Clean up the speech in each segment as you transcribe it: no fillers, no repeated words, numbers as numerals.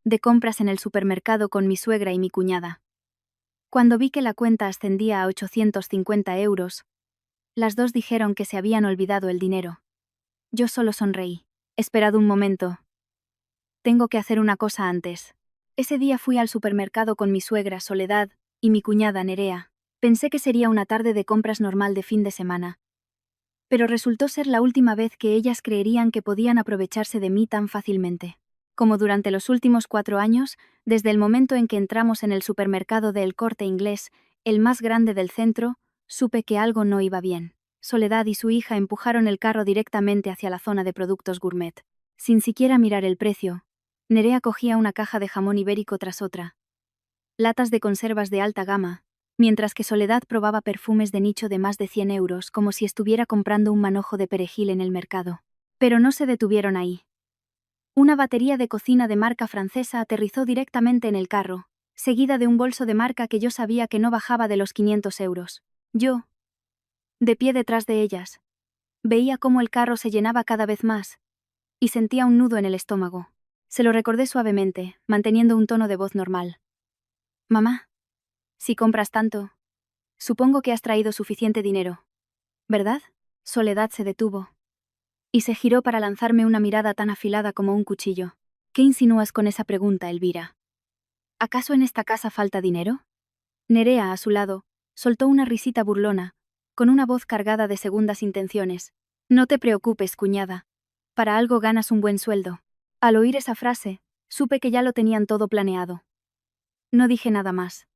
de compras en el supermercado con mi suegra y mi cuñada. Cuando vi que la cuenta ascendía a 850 euros, las dos dijeron que se habían olvidado el dinero. Yo solo sonreí. Esperad un momento. Tengo que hacer una cosa antes. Ese día fui al supermercado con mi suegra Soledad y mi cuñada Nerea. Pensé que sería una tarde de compras normal de fin de semana. Pero resultó ser la última vez que ellas creerían que podían aprovecharse de mí tan fácilmente. Como durante los últimos 4 años, desde el momento en que entramos en el supermercado de El Corte Inglés, el más grande del centro, supe que algo no iba bien. Soledad y su hija empujaron el carro directamente hacia la zona de productos gourmet. Sin siquiera mirar el precio, Nerea cogía una caja de jamón ibérico tras otra. Latas de conservas de alta gama, mientras que Soledad probaba perfumes de nicho de más de 100 euros como si estuviera comprando un manojo de perejil en el mercado. Pero no se detuvieron ahí. Una batería de cocina de marca francesa aterrizó directamente en el carro, seguida de un bolso de marca que yo sabía que no bajaba de los 500 euros. Yo, de pie detrás de ellas, veía cómo el carro se llenaba cada vez más, y sentía un nudo en el estómago. Se lo recordé suavemente, manteniendo un tono de voz normal. Mamá, si compras tanto, supongo que has traído suficiente dinero, ¿verdad? Soledad se detuvo y se giró para lanzarme una mirada tan afilada como un cuchillo. ¿Qué insinúas con esa pregunta, Elvira? ¿Acaso en esta casa falta dinero? Nerea, a su lado, soltó una risita burlona, con una voz cargada de segundas intenciones. No te preocupes, cuñada. Para algo ganas un buen sueldo. Al oír esa frase, supe que ya lo tenían todo planeado. No dije nada más.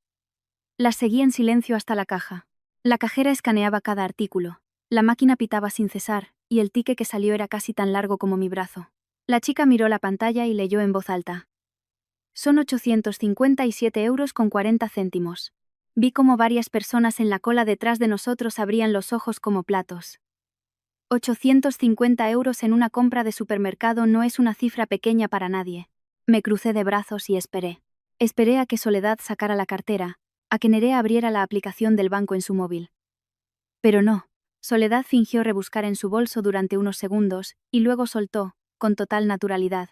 Las seguí en silencio hasta la caja. La cajera escaneaba cada artículo. La máquina pitaba sin cesar, y el ticket que salió era casi tan largo como mi brazo. La chica miró la pantalla y leyó en voz alta. Son 857 euros con 40 céntimos. Vi cómo varias personas en la cola detrás de nosotros abrían los ojos como platos. 850 euros en una compra de supermercado no es una cifra pequeña para nadie. Me crucé de brazos y esperé. Esperé a que Soledad sacara la cartera, a que Nerea abriera la aplicación del banco en su móvil. Pero no. Soledad fingió rebuscar en su bolso durante unos segundos, y luego soltó, con total naturalidad.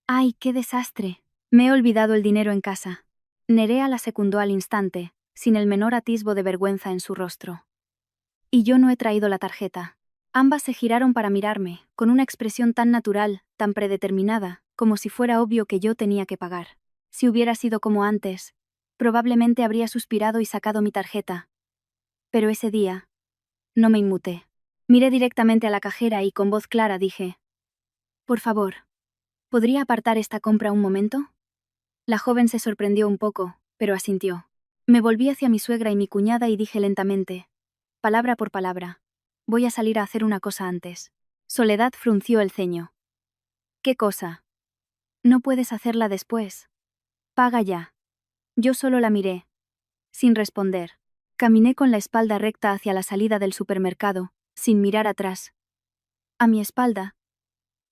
¡Ay, qué desastre! Me he olvidado el dinero en casa. Nerea la secundó al instante, sin el menor atisbo de vergüenza en su rostro. Y yo no he traído la tarjeta. Ambas se giraron para mirarme, con una expresión tan natural, tan predeterminada, como si fuera obvio que yo tenía que pagar. Si hubiera sido como antes, probablemente habría suspirado y sacado mi tarjeta. Pero ese día, no me inmuté. Miré directamente a la cajera y con voz clara dije: «Por favor, ¿podría apartar esta compra un momento?». La joven se sorprendió un poco, pero asintió. Me volví hacia mi suegra y mi cuñada y dije lentamente, palabra por palabra: «Voy a salir a hacer una cosa antes». Soledad frunció el ceño. «¿Qué cosa?». «No puedes hacerla después. Paga ya». Yo solo la miré, sin responder. Caminé con la espalda recta hacia la salida del supermercado, sin mirar atrás. A mi espalda,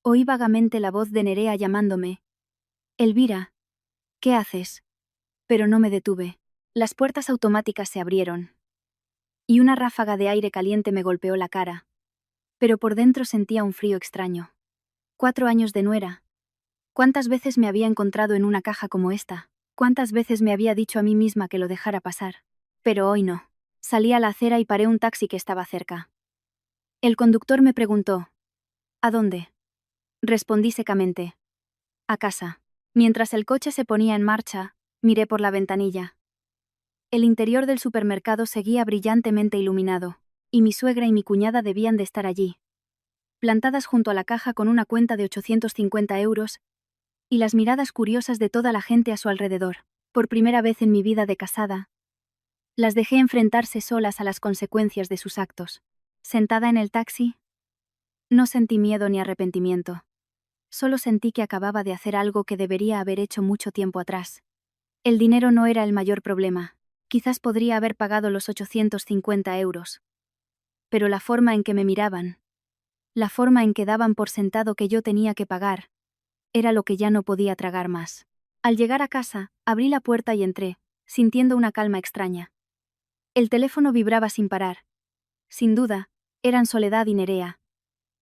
oí vagamente la voz de Nerea llamándome. «Elvira, ¿qué haces?». Pero no me detuve. Las puertas automáticas se abrieron, y una ráfaga de aire caliente me golpeó la cara. Pero por dentro sentía un frío extraño. 4 años de nuera. ¿Cuántas veces me había encontrado en una caja como esta? ¿Cuántas veces me había dicho a mí misma que lo dejara pasar? Pero hoy no. Salí a la acera y paré un taxi que estaba cerca. El conductor me preguntó: «¿A dónde?». Respondí secamente: «A casa». Mientras el coche se ponía en marcha, miré por la ventanilla. El interior del supermercado seguía brillantemente iluminado, y mi suegra y mi cuñada debían de estar allí, plantadas junto a la caja con una cuenta de 850 euros, y las miradas curiosas de toda la gente a su alrededor. Por primera vez en mi vida de casada, las dejé enfrentarse solas a las consecuencias de sus actos. Sentada en el taxi, no sentí miedo ni arrepentimiento. Solo sentí que acababa de hacer algo que debería haber hecho mucho tiempo atrás. El dinero no era el mayor problema. Quizás podría haber pagado los 850 euros. Pero la forma en que me miraban, la forma en que daban por sentado que yo tenía que pagar, era lo que ya no podía tragar más. Al llegar a casa, abrí la puerta y entré, sintiendo una calma extraña. El teléfono vibraba sin parar. Sin duda, eran Soledad y Nerea.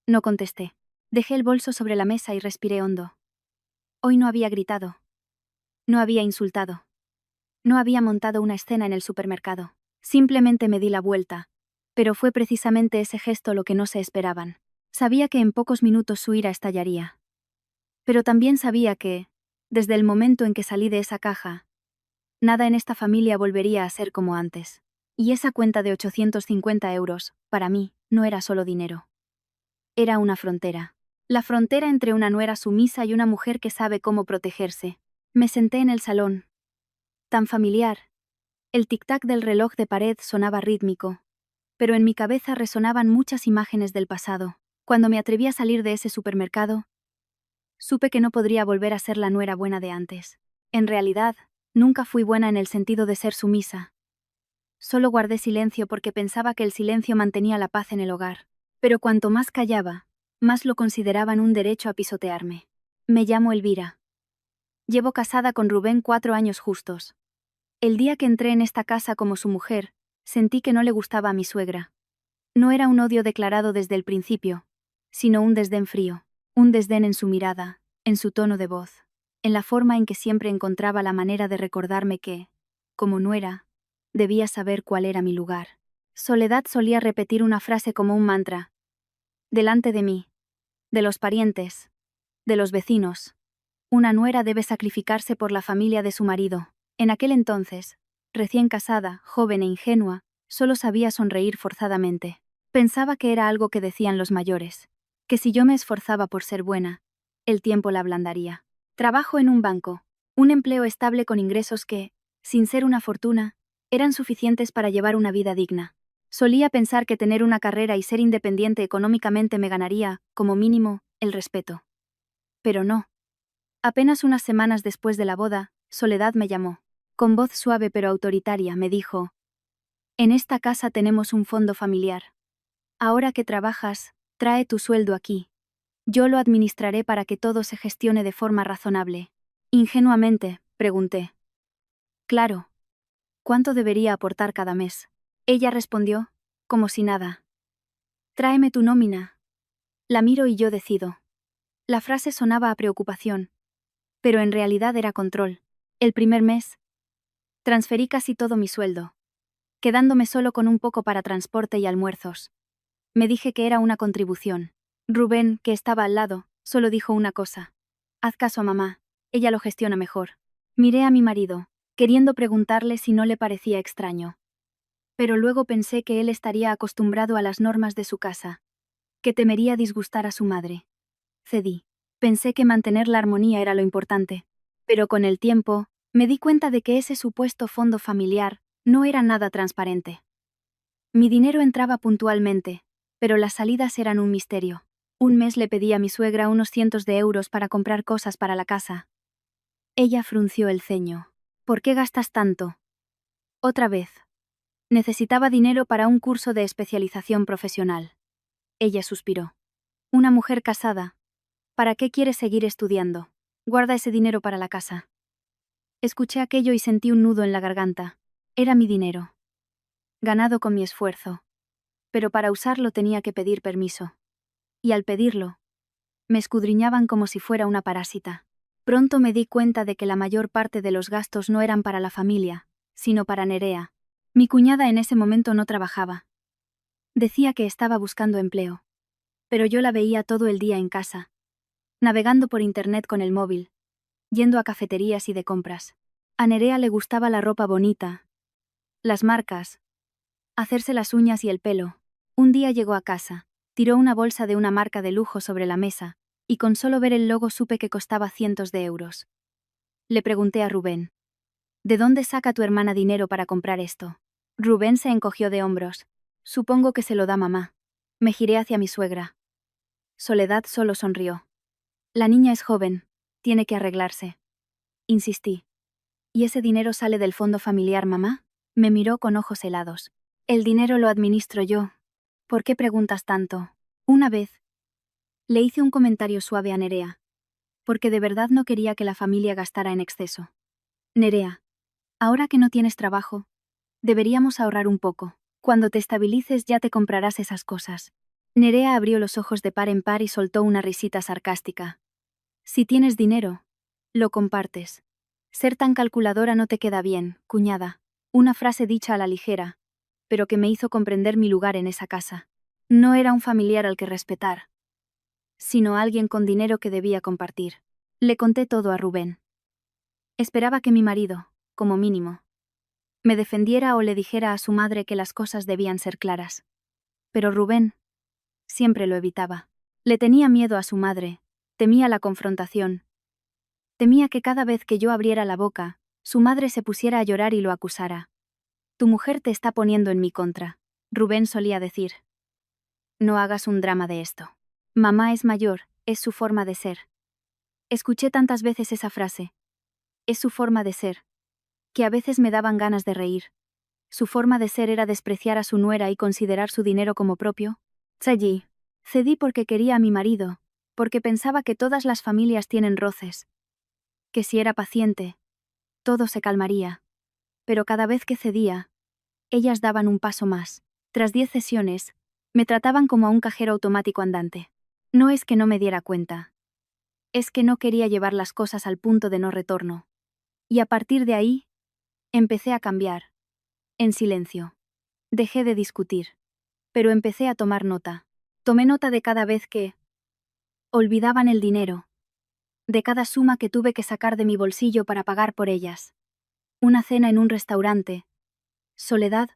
No contesté. Dejé el bolso sobre la mesa y respiré hondo. Hoy no había gritado. No había insultado. No había montado una escena en el supermercado. Simplemente me di la vuelta. Pero fue precisamente ese gesto lo que no se esperaban. Sabía que en pocos minutos su ira estallaría. Pero también sabía que, desde el momento en que salí de esa caja, nada en esta familia volvería a ser como antes. Y esa cuenta de 850 euros, para mí, no era solo dinero. Era una frontera. La frontera entre una nuera sumisa y una mujer que sabe cómo protegerse. Me senté en el salón. Tan familiar. El tic-tac del reloj de pared sonaba rítmico. Pero en mi cabeza resonaban muchas imágenes del pasado. Cuando me atreví a salir de ese supermercado, supe que no podría volver a ser la nuera buena de antes. En realidad, nunca fui buena en el sentido de ser sumisa. Solo guardé silencio porque pensaba que el silencio mantenía la paz en el hogar. Pero cuanto más callaba, más lo consideraban un derecho a pisotearme. Me llamo Elvira. Llevo casada con Rubén 4 años justos. El día que entré en esta casa como su mujer, sentí que no le gustaba a mi suegra. No era un odio declarado desde el principio, sino un desdén frío, un desdén en su mirada, en su tono de voz, en la forma en que siempre encontraba la manera de recordarme que, como nuera, debía saber cuál era mi lugar. Soledad solía repetir una frase como un mantra. Delante de mí, de los parientes, de los vecinos, una nuera debe sacrificarse por la familia de su marido. En aquel entonces, recién casada, joven e ingenua, solo sabía sonreír forzadamente. Pensaba que era algo que decían los mayores, que si yo me esforzaba por ser buena, el tiempo la ablandaría. Trabajo en un banco, un empleo estable con ingresos que, sin ser una fortuna, eran suficientes para llevar una vida digna. Solía pensar que tener una carrera y ser independiente económicamente me ganaría, como mínimo, el respeto. Pero no. Apenas unas semanas después de la boda, Soledad me llamó. Con voz suave pero autoritaria me dijo: «En esta casa tenemos un fondo familiar. Ahora que trabajas, trae tu sueldo aquí. Yo lo administraré para que todo se gestione de forma razonable». Ingenuamente, pregunté. «Claro. ¿Cuánto debería aportar cada mes?». Ella respondió, como si nada. «Tráeme tu nómina. La miro y yo decido». La frase sonaba a preocupación, pero en realidad era control. El primer mes, transferí casi todo mi sueldo, quedándome solo con un poco para transporte y almuerzos. Me dije que era una contribución. Rubén, que estaba al lado, solo dijo una cosa: «Haz caso a mamá, ella lo gestiona mejor». Miré a mi marido, queriendo preguntarle si no le parecía extraño. Pero luego pensé que él estaría acostumbrado a las normas de su casa, que temería disgustar a su madre. Cedí. Pensé que mantener la armonía era lo importante. Pero con el tiempo, me di cuenta de que ese supuesto fondo familiar no era nada transparente. Mi dinero entraba puntualmente, pero las salidas eran un misterio. Un mes le pedí a mi suegra unos cientos de euros para comprar cosas para la casa. Ella frunció el ceño. «¿Por qué gastas tanto?». Otra vez. «Necesitaba dinero para un curso de especialización profesional». Ella suspiró. «Una mujer casada. ¿Para qué quieres seguir estudiando? Guarda ese dinero para la casa». Escuché aquello y sentí un nudo en la garganta. Era mi dinero. Ganado con mi esfuerzo. Pero para usarlo tenía que pedir permiso. Y al pedirlo, me escudriñaban como si fuera una parásita. Pronto me di cuenta de que la mayor parte de los gastos no eran para la familia, sino para Nerea. Mi cuñada en ese momento no trabajaba. Decía que estaba buscando empleo. Pero yo la veía todo el día en casa, navegando por internet con el móvil, yendo a cafeterías y de compras. A Nerea le gustaba la ropa bonita, las marcas, hacerse las uñas y el pelo. Un día llegó a casa, tiró una bolsa de una marca de lujo sobre la mesa, y con solo ver el logo supe que costaba cientos de euros. Le pregunté a Rubén: «¿De dónde saca tu hermana dinero para comprar esto?». Rubén se encogió de hombros. «Supongo que se lo da mamá». Me giré hacia mi suegra. Soledad solo sonrió. «La niña es joven, tiene que arreglarse». Insistí. «¿Y ese dinero sale del fondo familiar, mamá?». Me miró con ojos helados. «El dinero lo administro yo». «¿Por qué preguntas tanto?». Una vez le hice un comentario suave a Nerea, porque de verdad no quería que la familia gastara en exceso. «Nerea, ahora que no tienes trabajo, deberíamos ahorrar un poco. Cuando te estabilices ya te comprarás esas cosas». Nerea abrió los ojos de par en par y soltó una risita sarcástica. «Si tienes dinero, lo compartes. Ser tan calculadora no te queda bien, cuñada. Una frase dicha a la ligera, pero que me hizo comprender mi lugar en esa casa. No era un familiar al que respetar, sino alguien con dinero que debía compartir. Le conté todo a Rubén. Esperaba que mi marido, como mínimo, me defendiera o le dijera a su madre que las cosas debían ser claras. Pero Rubén siempre lo evitaba. Le tenía miedo a su madre, temía la confrontación. Temía que cada vez que yo abriera la boca, su madre se pusiera a llorar y lo acusara. Tu mujer te está poniendo en mi contra, Rubén solía decir. No hagas un drama de esto. Mamá es mayor, es su forma de ser. Escuché tantas veces esa frase. Es su forma de ser, que a veces me daban ganas de reír. Su forma de ser era despreciar a su nuera y considerar su dinero como propio. Allí, cedí porque quería a mi marido, porque pensaba que todas las familias tienen roces. Que si era paciente, todo se calmaría. Pero cada vez que cedía, ellas daban un paso más. Tras 10 sesiones, me trataban como a un cajero automático andante. No es que no me diera cuenta. Es que no quería llevar las cosas al punto de no retorno. Y a partir de ahí, empecé a cambiar. En silencio. Dejé de discutir. Pero empecé a tomar nota. Tomé nota de cada vez que olvidaban el dinero. De cada suma que tuve que sacar de mi bolsillo para pagar por ellas. Una cena en un restaurante. Soledad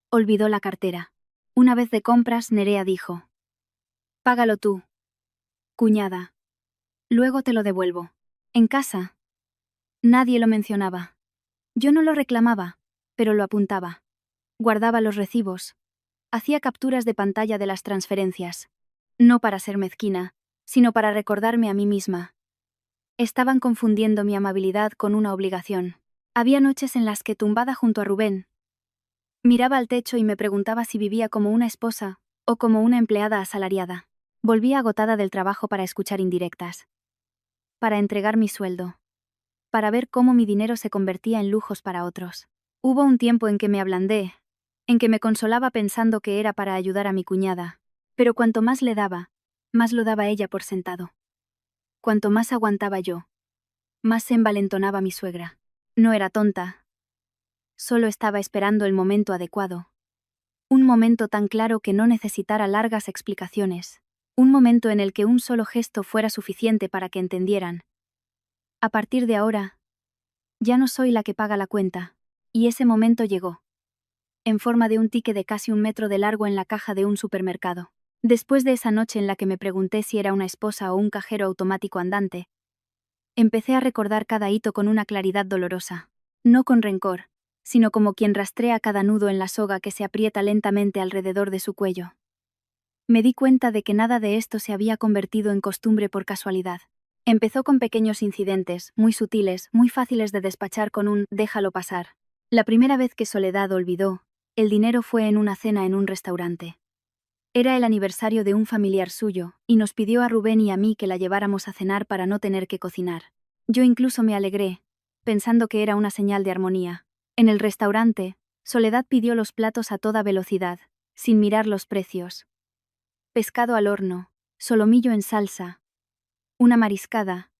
olvidó la cartera. Una vez de compras, Nerea dijo: Págalo tú, cuñada. Luego te lo devuelvo. En casa, nadie lo mencionaba. Yo no lo reclamaba, pero lo apuntaba. Guardaba los recibos. Hacía capturas de pantalla de las transferencias. No para ser mezquina, sino para recordarme a mí misma. Estaban confundiendo mi amabilidad con una obligación. Había noches en las que, tumbada junto a Rubén, miraba al techo y me preguntaba si vivía como una esposa o como una empleada asalariada. Volvía agotada del trabajo para escuchar indirectas. Para entregar mi sueldo. Para ver cómo mi dinero se convertía en lujos para otros. Hubo un tiempo en que me ablandé, en que me consolaba pensando que era para ayudar a mi cuñada. Pero cuanto más le daba, más lo daba ella por sentado. Cuanto más aguantaba yo, más se envalentonaba mi suegra. No era tonta. Solo estaba esperando el momento adecuado. Un momento tan claro que no necesitara largas explicaciones. Un momento en el que un solo gesto fuera suficiente para que entendieran. A partir de ahora, ya no soy la que paga la cuenta. Y ese momento llegó. En forma de un ticket de casi 1 metro de largo en la caja de un supermercado. Después de esa noche en la que me pregunté si era una esposa o un cajero automático andante, empecé a recordar cada hito con una claridad dolorosa. No con rencor, sino como quien rastrea cada nudo en la soga que se aprieta lentamente alrededor de su cuello. Me di cuenta de que nada de esto se había convertido en costumbre por casualidad. Empezó con pequeños incidentes, muy sutiles, muy fáciles de despachar con un «déjalo pasar». La primera vez que Soledad olvidó, el dinero fue en una cena en un restaurante. Era el aniversario de un familiar suyo, y nos pidió a Rubén y a mí que la lleváramos a cenar para no tener que cocinar. Yo incluso me alegré, pensando que era una señal de armonía. En el restaurante, Soledad pidió los platos a toda velocidad, sin mirar los precios. Pescado al horno, solomillo en salsa, una mariscada,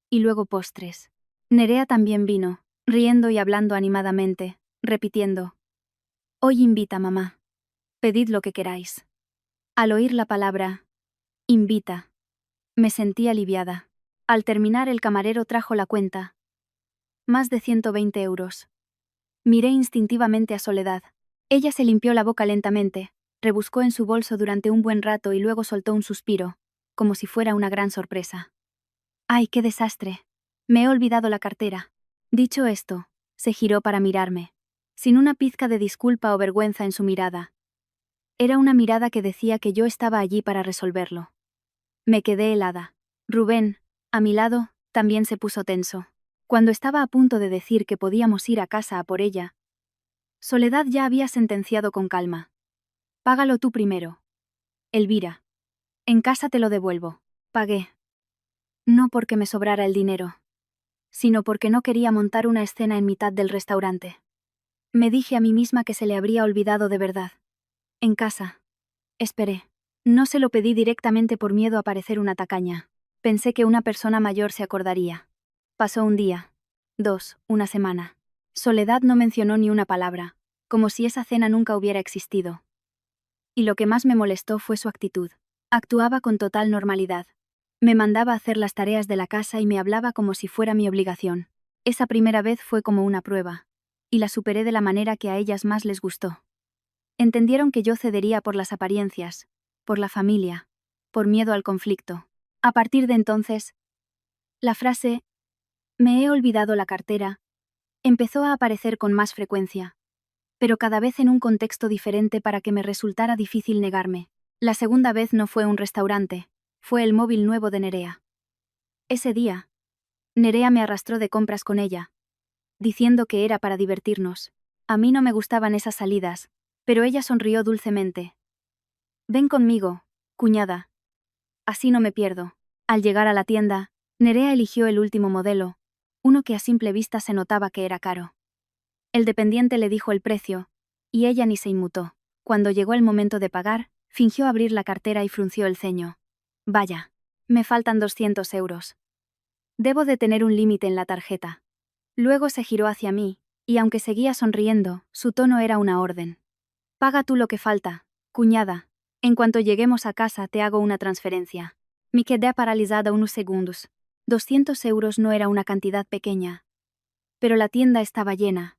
y luego postres. Nerea también vino, riendo y hablando animadamente, repitiendo: Hoy invita, mamá. Pedid lo que queráis. Al oír la palabra invita, me sentí aliviada. Al terminar, el camarero trajo la cuenta. Más de 120 euros. Miré instintivamente a Soledad. Ella se limpió la boca lentamente, rebuscó en su bolso durante un buen rato y luego soltó un suspiro, como si fuera una gran sorpresa. ¡Ay, qué desastre! Me he olvidado la cartera. Dicho esto, se giró para mirarme, sin una pizca de disculpa o vergüenza en su mirada. Era una mirada que decía que yo estaba allí para resolverlo. Me quedé helada. Rubén, a mi lado, también se puso tenso. Cuando estaba a punto de decir que podíamos ir a casa a por ella, Soledad ya había sentenciado con calma. Págalo tú primero. Elvira. En casa te lo devuelvo. Pagué. No porque me sobrara el dinero, sino porque no quería montar una escena en mitad del restaurante. Me dije a mí misma que se le habría olvidado de verdad. En casa. Esperé. No se lo pedí directamente por miedo a parecer una tacaña. Pensé que una persona mayor se acordaría. Pasó un día. 2, una semana. Soledad no mencionó ni una palabra, como si esa cena nunca hubiera existido. Y lo que más me molestó fue su actitud. Actuaba con total normalidad. Me mandaba hacer las tareas de la casa y me hablaba como si fuera mi obligación. Esa primera vez fue como una prueba, y la superé de la manera que a ellas más les gustó. Entendieron que yo cedería por las apariencias, por la familia, por miedo al conflicto. A partir de entonces, la frase «me he olvidado la cartera» empezó a aparecer con más frecuencia, pero cada vez en un contexto diferente para que me resultara difícil negarme. La segunda vez no fue un restaurante, fue el móvil nuevo de Nerea. Ese día, Nerea me arrastró de compras con ella, diciendo que era para divertirnos. A mí no me gustaban esas salidas, pero ella sonrió dulcemente. «Ven conmigo, cuñada. Así no me pierdo». Al llegar a la tienda, Nerea eligió el último modelo, uno que a simple vista se notaba que era caro. El dependiente le dijo el precio, y ella ni se inmutó. Cuando llegó el momento de pagar, fingió abrir la cartera y frunció el ceño. «Vaya, me faltan 200 euros. Debo de tener un límite en la tarjeta». Luego se giró hacia mí, y aunque seguía sonriendo, su tono era una orden. «Paga tú lo que falta, cuñada. En cuanto lleguemos a casa te hago una transferencia». Me quedé paralizada unos segundos. 200 euros no era una cantidad pequeña. Pero la tienda estaba llena.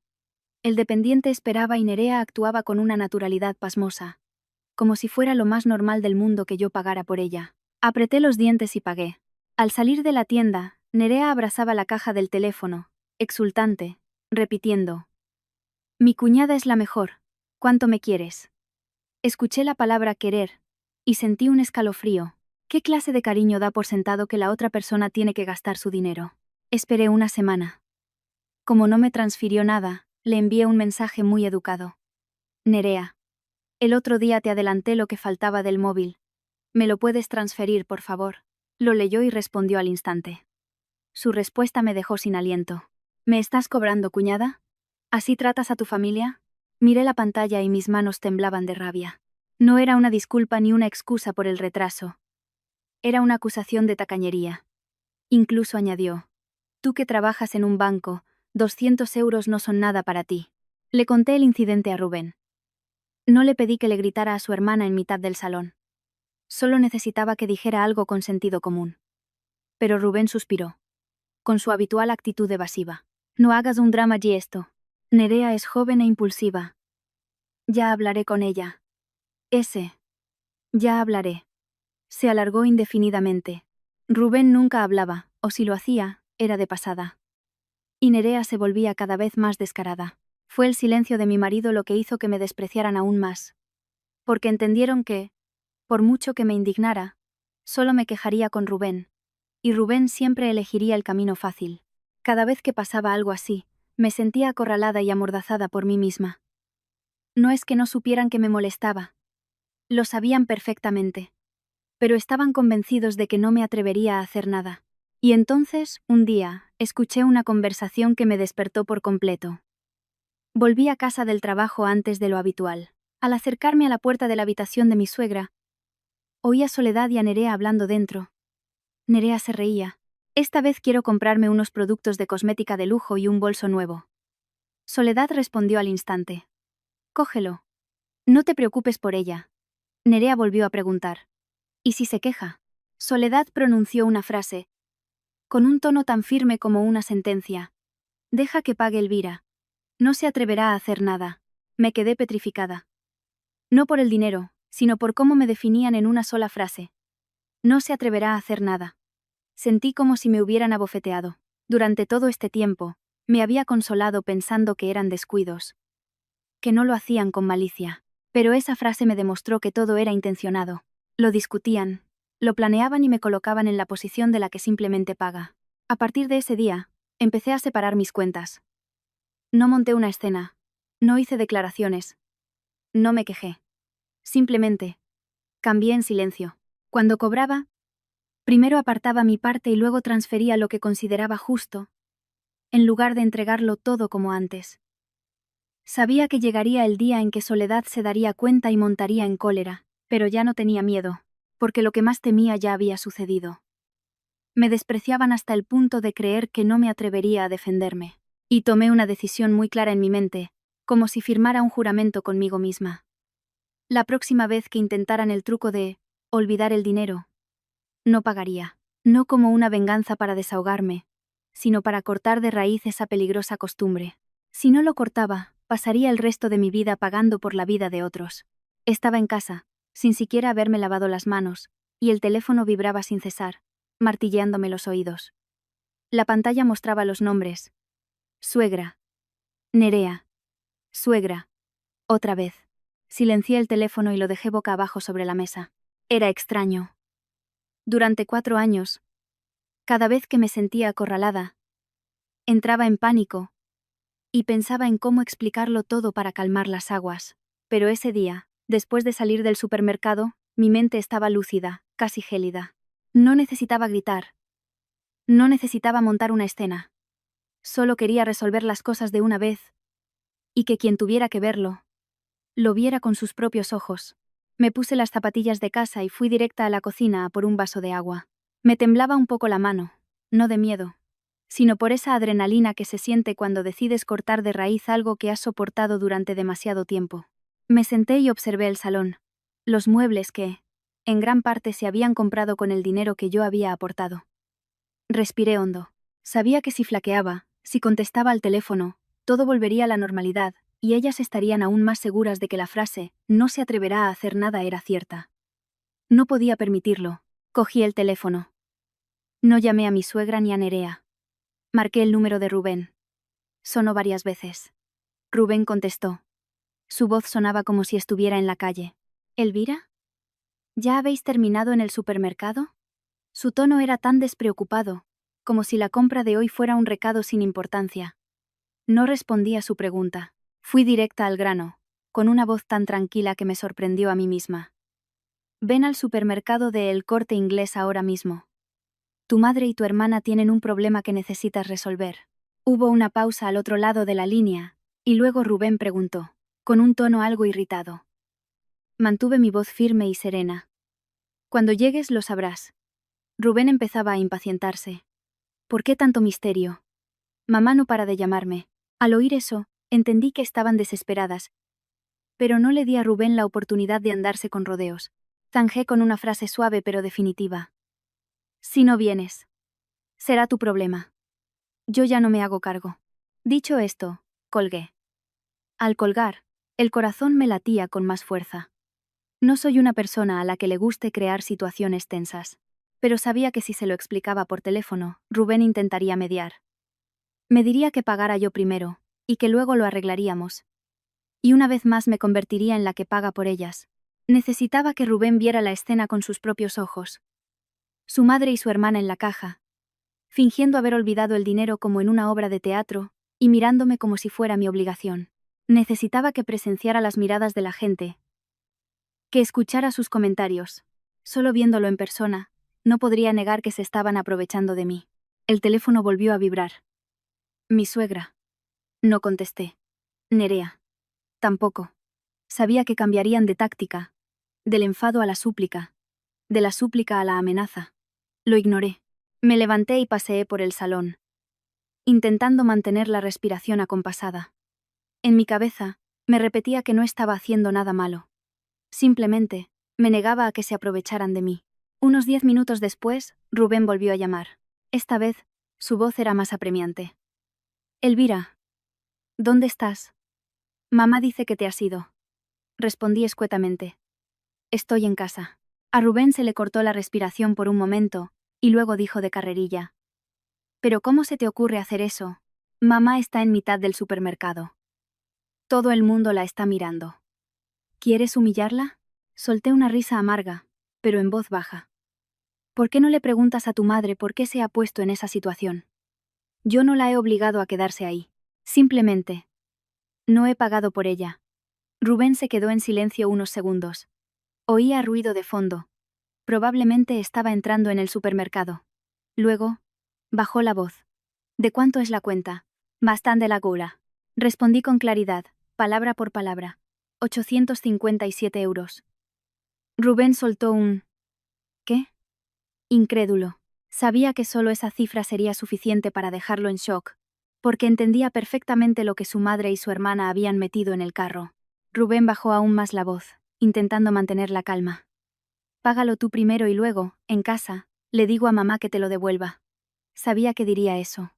El dependiente esperaba y Nerea actuaba con una naturalidad pasmosa, como si fuera lo más normal del mundo que yo pagara por ella. Apreté los dientes y pagué. Al salir de la tienda, Nerea abrazaba la caja del teléfono, exultante, repitiendo: «Mi cuñada es la mejor. ¿Cuánto me quieres?». Escuché la palabra querer, y sentí un escalofrío. ¿Qué clase de cariño da por sentado que la otra persona tiene que gastar su dinero? Esperé una semana. Como no me transfirió nada, le envié un mensaje muy educado. «Nerea, el otro día te adelanté lo que faltaba del móvil. ¿Me lo puedes transferir, por favor?». Lo leyó y respondió al instante. Su respuesta me dejó sin aliento. «¿Me estás cobrando, cuñada? ¿Así tratas a tu familia?». Miré la pantalla y mis manos temblaban de rabia. No era una disculpa ni una excusa por el retraso. Era una acusación de tacañería. Incluso añadió: «Tú que trabajas en un banco, 200 euros no son nada para ti». Le conté el incidente a Rubén. No le pedí que le gritara a su hermana en mitad del salón. Solo necesitaba que dijera algo con sentido común. Pero Rubén suspiró, con su habitual actitud evasiva. «No hagas un drama de esto. Nerea es joven e impulsiva. Ya hablaré con ella». Ya hablaré. Se alargó indefinidamente. Rubén nunca hablaba, o si lo hacía, era de pasada. Y Nerea se volvía cada vez más descarada. Fue el silencio de mi marido lo que hizo que me despreciaran aún más. Porque entendieron que, por mucho que me indignara, solo me quejaría con Rubén. Y Rubén siempre elegiría el camino fácil. Cada vez que pasaba algo así, me sentía acorralada y amordazada por mí misma. No es que no supieran que me molestaba. Lo sabían perfectamente. Pero estaban convencidos de que no me atrevería a hacer nada. Y entonces, un día, escuché una conversación que me despertó por completo. Volví a casa del trabajo antes de lo habitual. Al acercarme a la puerta de la habitación de mi suegra, oí a Soledad y a Nerea hablando dentro. Nerea se reía. «Esta vez quiero comprarme unos productos de cosmética de lujo y un bolso nuevo». Soledad respondió al instante: «Cógelo. No te preocupes por ella». Nerea volvió a preguntar: «¿Y si se queja?». Soledad pronunció una frase, con un tono tan firme como una sentencia: «Deja que pague Elvira. No se atreverá a hacer nada». Me quedé petrificada. No por el dinero, sino por cómo me definían en una sola frase. «No se atreverá a hacer nada». Sentí como si me hubieran abofeteado. Durante todo este tiempo, me había consolado pensando que eran descuidos, que no lo hacían con malicia. Pero esa frase me demostró que todo era intencionado. Lo discutían, lo planeaban y me colocaban en la posición de la que simplemente paga. A partir de ese día, empecé a separar mis cuentas. No monté una escena, no hice declaraciones, no me quejé. Simplemente, cambié en silencio. Cuando cobraba, primero apartaba mi parte y luego transfería lo que consideraba justo, en lugar de entregarlo todo como antes. Sabía que llegaría el día en que Soledad se daría cuenta y montaría en cólera, pero ya no tenía miedo, porque lo que más temía ya había sucedido. Me despreciaban hasta el punto de creer que no me atrevería a defenderme. Y tomé una decisión muy clara en mi mente, como si firmara un juramento conmigo misma. La próxima vez que intentaran el truco de olvidar el dinero, no pagaría. No como una venganza para desahogarme, sino para cortar de raíz esa peligrosa costumbre. Si no lo cortaba, pasaría el resto de mi vida pagando por la vida de otros. Estaba en casa, sin siquiera haberme lavado las manos, y el teléfono vibraba sin cesar, martilleándome los oídos. La pantalla mostraba los nombres. Suegra. Nerea. Suegra. Otra vez. Silencié el teléfono y lo dejé boca abajo sobre la mesa. Era extraño. Durante 4 años, cada vez que me sentía acorralada, entraba en pánico y pensaba en cómo explicarlo todo para calmar las aguas. Pero ese día, después de salir del supermercado, mi mente estaba lúcida, casi gélida. No necesitaba gritar. No necesitaba montar una escena. Solo quería resolver las cosas de una vez, y que quien tuviera que verlo, lo viera con sus propios ojos. Me puse las zapatillas de casa y fui directa a la cocina a por un vaso de agua. Me temblaba un poco la mano, no de miedo, sino por esa adrenalina que se siente cuando decides cortar de raíz algo que has soportado durante demasiado tiempo. Me senté y observé el salón, los muebles que, en gran parte, se habían comprado con el dinero que yo había aportado. Respiré hondo. Sabía que si flaqueaba, si contestaba al teléfono, todo volvería a la normalidad, y ellas estarían aún más seguras de que la frase «no se atreverá a hacer nada» era cierta. No podía permitirlo. Cogí el teléfono. No llamé a mi suegra ni a Nerea. Marqué el número de Rubén. Sonó varias veces. Rubén contestó. Su voz sonaba como si estuviera en la calle. ¿Elvira? ¿Ya habéis terminado en el supermercado? Su tono era tan despreocupado, como si la compra de hoy fuera un recado sin importancia. No respondí a su pregunta. Fui directa al grano, con una voz tan tranquila que me sorprendió a mí misma. Ven al supermercado de El Corte Inglés ahora mismo. Tu madre y tu hermana tienen un problema que necesitas resolver. Hubo una pausa al otro lado de la línea, y luego Rubén preguntó, con un tono algo irritado. Mantuve mi voz firme y serena. Cuando llegues lo sabrás. Rubén empezaba a impacientarse. ¿Por qué tanto misterio? Mamá no para de llamarme. Al oír eso, entendí que estaban desesperadas, pero no le di a Rubén la oportunidad de andarse con rodeos. Zanjé con una frase suave pero definitiva. Si no vienes, será tu problema. Yo ya no me hago cargo. Dicho esto, colgué. Al colgar, el corazón me latía con más fuerza. No soy una persona a la que le guste crear situaciones tensas, pero sabía que si se lo explicaba por teléfono, Rubén intentaría mediar. Me diría que pagara yo primero, y que luego lo arreglaríamos. Y una vez más me convertiría en la que paga por ellas. Necesitaba que Rubén viera la escena con sus propios ojos. Su madre y su hermana en la caja, fingiendo haber olvidado el dinero como en una obra de teatro, y mirándome como si fuera mi obligación. Necesitaba que presenciara las miradas de la gente, que escuchara sus comentarios. Solo viéndolo en persona, no podría negar que se estaban aprovechando de mí. El teléfono volvió a vibrar. Mi suegra. No contesté. Nerea. Tampoco. Sabía que cambiarían de táctica, del enfado a la súplica, de la súplica a la amenaza. Lo ignoré. Me levanté y paseé por el salón, intentando mantener la respiración acompasada. En mi cabeza, me repetía que no estaba haciendo nada malo. Simplemente, me negaba a que se aprovecharan de mí. Unos 10 minutos después, Rubén volvió a llamar. Esta vez, su voz era más apremiante. Elvira, ¿dónde estás? Mamá dice que te has ido. Respondí escuetamente. Estoy en casa. A Rubén se le cortó la respiración por un momento, y luego dijo de carrerilla. ¿Pero cómo se te ocurre hacer eso? Mamá está en mitad del supermercado. Todo el mundo la está mirando. ¿Quieres humillarla? Solté una risa amarga, pero en voz baja. ¿Por qué no le preguntas a tu madre por qué se ha puesto en esa situación? Yo no la he obligado a quedarse ahí. Simplemente. No he pagado por ella. Rubén se quedó en silencio unos segundos. Oía ruido de fondo. Probablemente estaba entrando en el supermercado. Luego, bajó la voz. ¿De cuánto es la cuenta? Bastante la gula. Respondí con claridad, palabra por palabra. 857 euros. Rubén soltó un... ¿Qué? Incrédulo. Sabía que solo esa cifra sería suficiente para dejarlo en shock, porque entendía perfectamente lo que su madre y su hermana habían metido en el carro. Rubén bajó aún más la voz, intentando mantener la calma. Págalo tú primero y luego, en casa, le digo a mamá que te lo devuelva. Sabía que diría eso.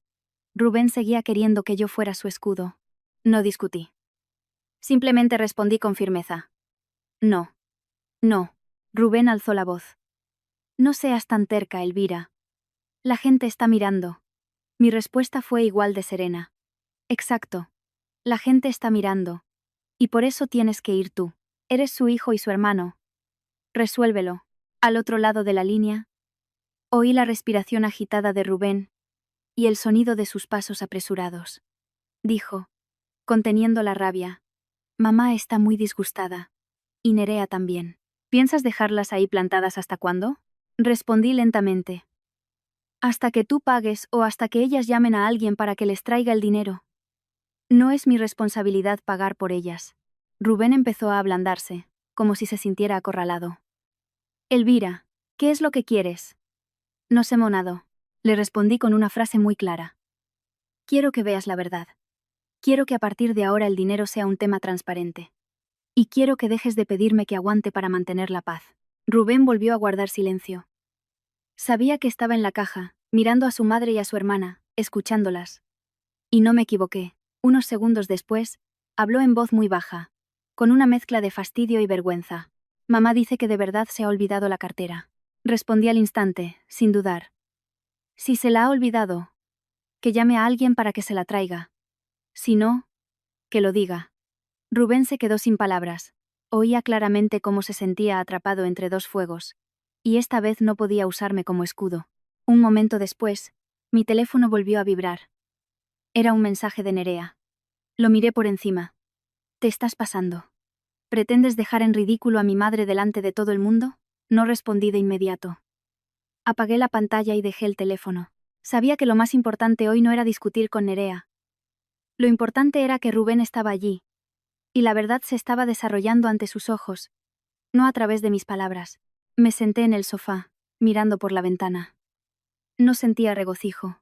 Rubén seguía queriendo que yo fuera su escudo. No discutí. Simplemente respondí con firmeza. No. No. Rubén alzó la voz. No seas tan terca, Elvira. La gente está mirando. Mi respuesta fue igual de serena. Exacto. La gente está mirando. Y por eso tienes que ir tú. Eres su hijo y su hermano. Resuélvelo. Al otro lado de la línea, oí la respiración agitada de Rubén y el sonido de sus pasos apresurados. Dijo, conteniendo la rabia. Mamá está muy disgustada. Y Nerea también. ¿Piensas dejarlas ahí plantadas hasta cuándo? Respondí lentamente. Hasta que tú pagues o hasta que ellas llamen a alguien para que les traiga el dinero. No es mi responsabilidad pagar por ellas. Rubén empezó a ablandarse, como si se sintiera acorralado. Elvira, ¿qué es lo que quieres? No sé monado. Le respondí con una frase muy clara. Quiero que veas la verdad. Quiero que a partir de ahora el dinero sea un tema transparente. Y quiero que dejes de pedirme que aguante para mantener la paz. Rubén volvió a guardar silencio. Sabía que estaba en la caja, mirando a su madre y a su hermana, escuchándolas. Y no me equivoqué. Unos segundos después, habló en voz muy baja, con una mezcla de fastidio y vergüenza. Mamá dice que de verdad se ha olvidado la cartera. Respondí al instante, sin dudar. Si se la ha olvidado, que llame a alguien para que se la traiga. Si no, que lo diga. Rubén se quedó sin palabras. Oía claramente cómo se sentía atrapado entre dos fuegos. Y esta vez no podía usarme como escudo. Un momento después, mi teléfono volvió a vibrar. Era un mensaje de Nerea. Lo miré por encima. ¿Te estás pasando? ¿Pretendes dejar en ridículo a mi madre delante de todo el mundo? No respondí de inmediato. Apagué la pantalla y dejé el teléfono. Sabía que lo más importante hoy no era discutir con Nerea. Lo importante era que Rubén estaba allí. Y la verdad se estaba desarrollando ante sus ojos, no a través de mis palabras. Me senté en el sofá, mirando por la ventana. No sentía regocijo,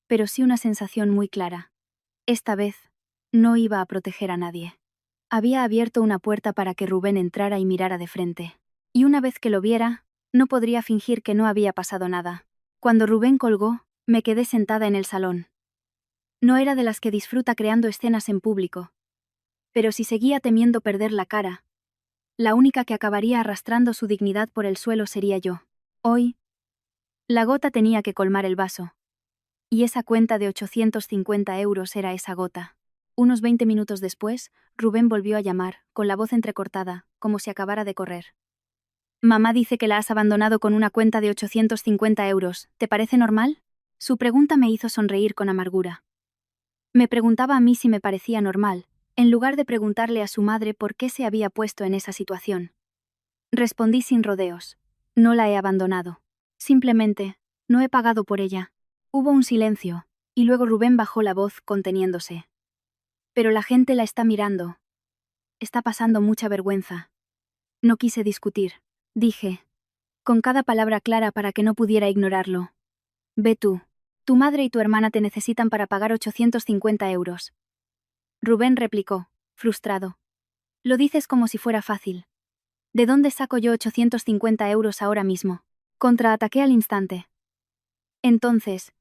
pero sí una sensación muy clara. Esta vez, no iba a proteger a nadie. Había abierto una puerta para que Rubén entrara y mirara de frente. Y una vez que lo viera, no podría fingir que no había pasado nada. Cuando Rubén colgó, me quedé sentada en el salón. No era de las que disfruta creando escenas en público. Pero si seguía temiendo perder la cara, la única que acabaría arrastrando su dignidad por el suelo sería yo. Hoy, la gota tenía que colmar el vaso. Y esa cuenta de 850 euros era esa gota. Unos 20 minutos después, Rubén volvió a llamar, con la voz entrecortada, como si acabara de correr. Mamá dice que la has abandonado con una cuenta de 850 euros. ¿Te parece normal? Su pregunta me hizo sonreír con amargura. Me preguntaba a mí si me parecía normal, en lugar de preguntarle a su madre por qué se había puesto en esa situación. Respondí sin rodeos. No la he abandonado. Simplemente, no he pagado por ella. Hubo un silencio, y luego Rubén bajó la voz, conteniéndose. Pero la gente la está mirando. Está pasando mucha vergüenza. No quise discutir. Dije, con cada palabra clara para que no pudiera ignorarlo. Ve tú. Tu madre y tu hermana te necesitan para pagar 850 euros. Rubén replicó, frustrado. Lo dices como si fuera fácil. ¿De dónde saco yo 850 euros ahora mismo? Contraataqué al instante. Entonces,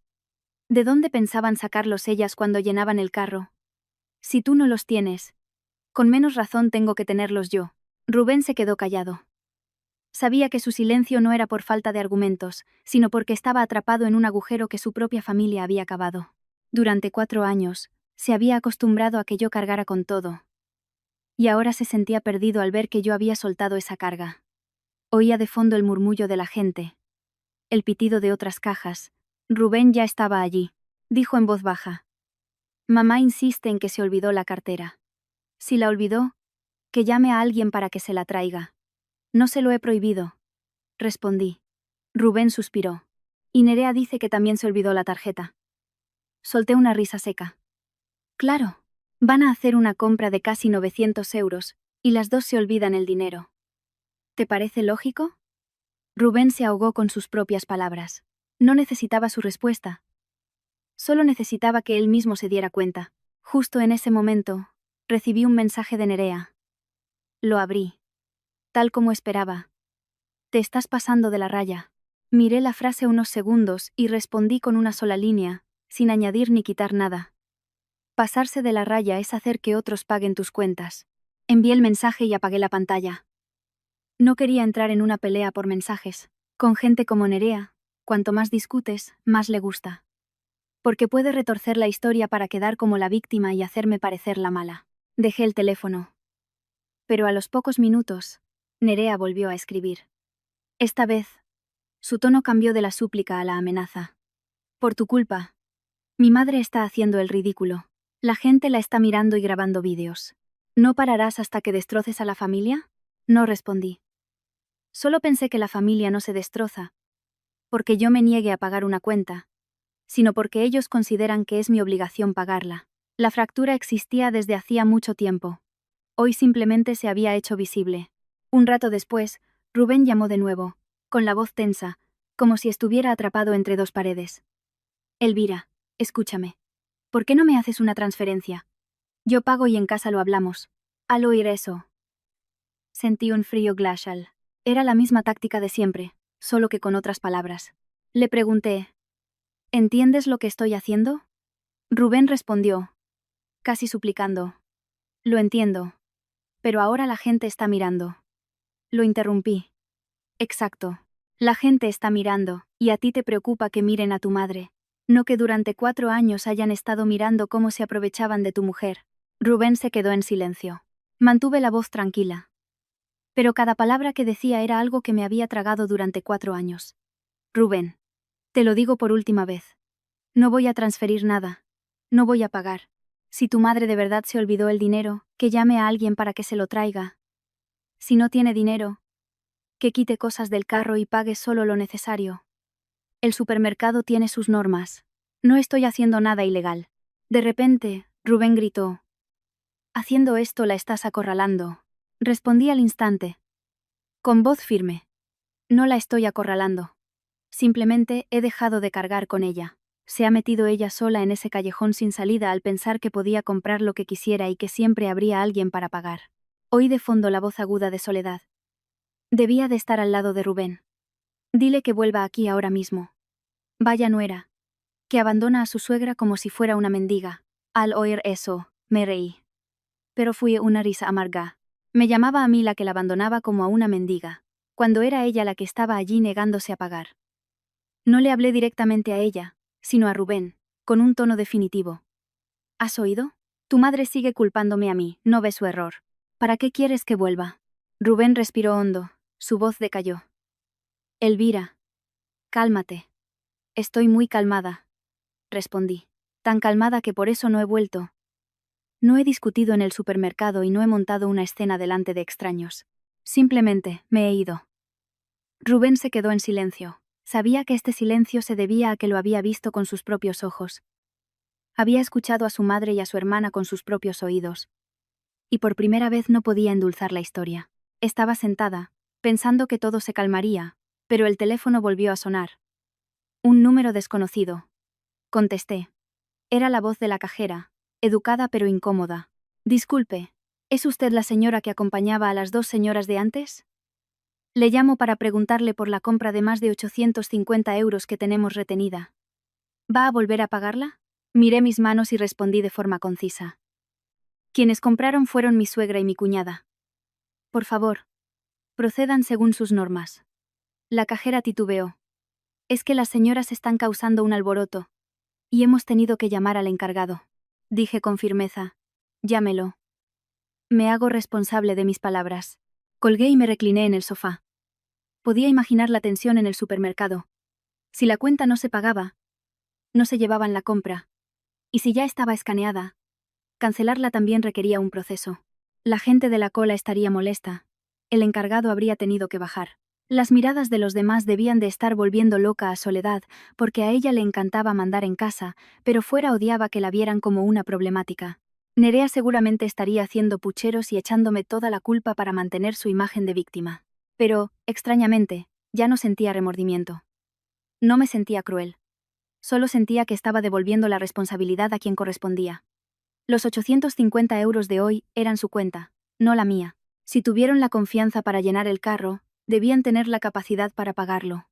¿de dónde pensaban sacarlos ellas cuando llenaban el carro? Si tú no los tienes, con menos razón tengo que tenerlos yo. Rubén se quedó callado. Sabía que su silencio no era por falta de argumentos, sino porque estaba atrapado en un agujero que su propia familia había cavado. Durante 4 años, se había acostumbrado a que yo cargara con todo. Y ahora se sentía perdido al ver que yo había soltado esa carga. Oía de fondo el murmullo de la gente, el pitido de otras cajas. Rubén ya estaba allí. Dijo en voz baja. Mamá insiste en que se olvidó la cartera. Si la olvidó, que llame a alguien para que se la traiga. No se lo he prohibido. Respondí. Rubén suspiró. Y Nerea dice que también se olvidó la tarjeta. Solté una risa seca. Claro. Van a hacer una compra de casi 900 euros, y las dos se olvidan el dinero. ¿Te parece lógico? Rubén se ahogó con sus propias palabras. No necesitaba su respuesta. Solo necesitaba que él mismo se diera cuenta. Justo en ese momento, recibí un mensaje de Nerea. Lo abrí. Tal como esperaba. Te estás pasando de la raya. Miré la frase unos segundos y respondí con una sola línea, sin añadir ni quitar nada. Pasarse de la raya es hacer que otros paguen tus cuentas. Envié el mensaje y apagué la pantalla. No quería entrar en una pelea por mensajes. Con gente como Nerea, cuanto más discutes, más le gusta. Porque puede retorcer la historia para quedar como la víctima y hacerme parecer la mala. Dejé el teléfono. Pero a los pocos minutos, Nerea volvió a escribir. Esta vez, su tono cambió de la súplica a la amenaza. Por tu culpa. Mi madre está haciendo el ridículo. La gente la está mirando y grabando vídeos. ¿No pararás hasta que destroces a la familia? No respondí. Solo pensé que la familia no se destroza, porque yo me niegue a pagar una cuenta, sino porque ellos consideran que es mi obligación pagarla. La fractura existía desde hacía mucho tiempo. Hoy simplemente se había hecho visible. Un rato después, Rubén llamó de nuevo, con la voz tensa, como si estuviera atrapado entre dos paredes. Elvira, escúchame. ¿Por qué no me haces una transferencia? Yo pago y en casa lo hablamos. Al oír eso, sentí un frío glacial. Era la misma táctica de siempre, solo que con otras palabras. Le pregunté, ¿entiendes lo que estoy haciendo? Rubén respondió, casi suplicando. Lo entiendo. Pero ahora la gente está mirando. Lo interrumpí. Exacto. La gente está mirando, y a ti te preocupa que miren a tu madre. No que durante 4 años hayan estado mirando cómo se aprovechaban de tu mujer. Rubén se quedó en silencio. Mantuve la voz tranquila. Pero cada palabra que decía era algo que me había tragado durante 4 años. Rubén. Te lo digo por última vez. No voy a transferir nada. No voy a pagar. Si tu madre de verdad se olvidó el dinero, que llame a alguien para que se lo traiga. Si no tiene dinero, que quite cosas del carro y pague solo lo necesario. El supermercado tiene sus normas. No estoy haciendo nada ilegal. De repente, Rubén gritó. Haciendo esto la estás acorralando. Respondí al instante. Con voz firme. No la estoy acorralando. Simplemente he dejado de cargar con ella. Se ha metido ella sola en ese callejón sin salida al pensar que podía comprar lo que quisiera y que siempre habría alguien para pagar. Oí de fondo la voz aguda de Soledad. Debía de estar al lado de Rubén. Dile que vuelva aquí ahora mismo. Vaya nuera. Que abandona a su suegra como si fuera una mendiga. Al oír eso, me reí. Pero fui una risa amarga. Me llamaba a mí la que la abandonaba como a una mendiga, cuando era ella la que estaba allí negándose a pagar. No le hablé directamente a ella, sino a Rubén, con un tono definitivo. ¿Has oído? Tu madre sigue culpándome a mí, no ve su error. ¿Para qué quieres que vuelva? Rubén respiró hondo, su voz decayó. Elvira. Cálmate. Estoy muy calmada, respondí. Tan calmada que por eso no he vuelto. No he discutido en el supermercado y no he montado una escena delante de extraños. Simplemente, me he ido. Rubén se quedó en silencio. Sabía que este silencio se debía a que lo había visto con sus propios ojos. Había escuchado a su madre y a su hermana con sus propios oídos. Y por primera vez no podía endulzar la historia. Estaba sentada, pensando que todo se calmaría, pero el teléfono volvió a sonar. Un número desconocido. Contesté. Era la voz de la cajera, educada pero incómoda. Disculpe, ¿es usted la señora que acompañaba a las 2 señoras de antes? Le llamo para preguntarle por la compra de más de 850 euros que tenemos retenida. ¿Va a volver a pagarla? Miré mis manos y respondí de forma concisa. Quienes compraron fueron mi suegra y mi cuñada. Por favor, procedan según sus normas. La cajera titubeó. Es que las señoras están causando un alboroto. Y hemos tenido que llamar al encargado. Dije con firmeza. Llámelo. Me hago responsable de mis palabras. Colgué y me recliné en el sofá. Podía imaginar la tensión en el supermercado. Si la cuenta no se pagaba, no se llevaban la compra. Y si ya estaba escaneada, cancelarla también requería un proceso. La gente de la cola estaría molesta. El encargado habría tenido que bajar. Las miradas de los demás debían de estar volviendo loca a Soledad, porque a ella le encantaba mandar en casa, pero fuera odiaba que la vieran como una problemática. Nerea seguramente estaría haciendo pucheros y echándome toda la culpa para mantener su imagen de víctima. Pero, extrañamente, ya no sentía remordimiento. No me sentía cruel. Solo sentía que estaba devolviendo la responsabilidad a quien correspondía. Los 850 euros de hoy eran su cuenta, no la mía. Si tuvieron la confianza para llenar el carro, debían tener la capacidad para pagarlo.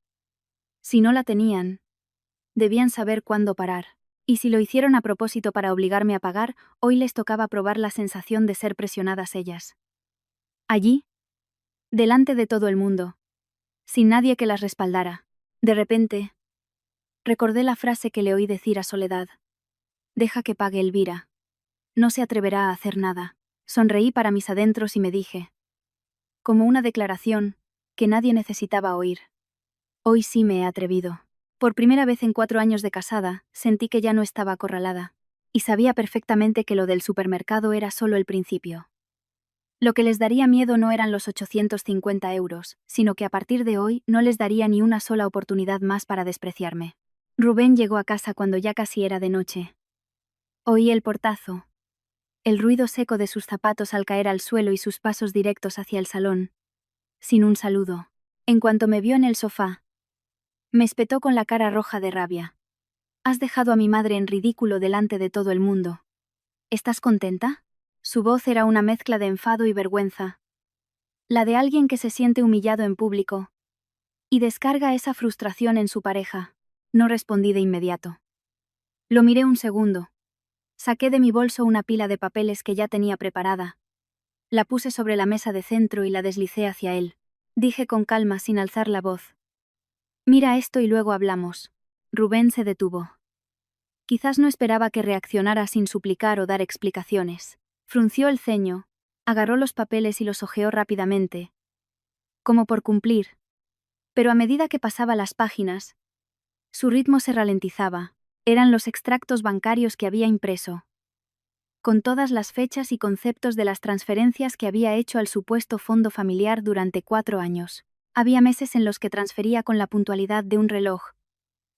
Si no la tenían, debían saber cuándo parar. Y si lo hicieron a propósito para obligarme a pagar, hoy les tocaba probar la sensación de ser presionadas ellas. Allí, delante de todo el mundo, sin nadie que las respaldara, de repente, recordé la frase que le oí decir a Soledad. Deja que pague Elvira. No se atreverá a hacer nada. Sonreí para mis adentros y me dije, como una declaración, que nadie necesitaba oír. Hoy sí me he atrevido. Por primera vez en 4 años de casada, sentí que ya no estaba acorralada. Y sabía perfectamente que lo del supermercado era solo el principio. Lo que les daría miedo no eran los 850 euros, sino que a partir de hoy no les daría ni una sola oportunidad más para despreciarme. Rubén llegó a casa cuando ya casi era de noche. Oí el portazo, el ruido seco de sus zapatos al caer al suelo y sus pasos directos hacia el salón. Sin un saludo. En cuanto me vio en el sofá, me espetó con la cara roja de rabia. Has dejado a mi madre en ridículo delante de todo el mundo. ¿Estás contenta? Su voz era una mezcla de enfado y vergüenza. La de alguien que se siente humillado en público. Y descarga esa frustración en su pareja. No respondí de inmediato. Lo miré un segundo. Saqué de mi bolso una pila de papeles que ya tenía preparada. La puse sobre la mesa de centro y la deslicé hacia él. Dije con calma sin alzar la voz. Mira esto y luego hablamos. Rubén se detuvo. Quizás no esperaba que reaccionara sin suplicar o dar explicaciones. Frunció el ceño, agarró los papeles y los hojeó rápidamente. Como por cumplir. Pero a medida que pasaba las páginas, su ritmo se ralentizaba. Eran los extractos bancarios que había impreso, con todas las fechas y conceptos de las transferencias que había hecho al supuesto fondo familiar durante 4 años. Había meses en los que transfería con la puntualidad de un reloj,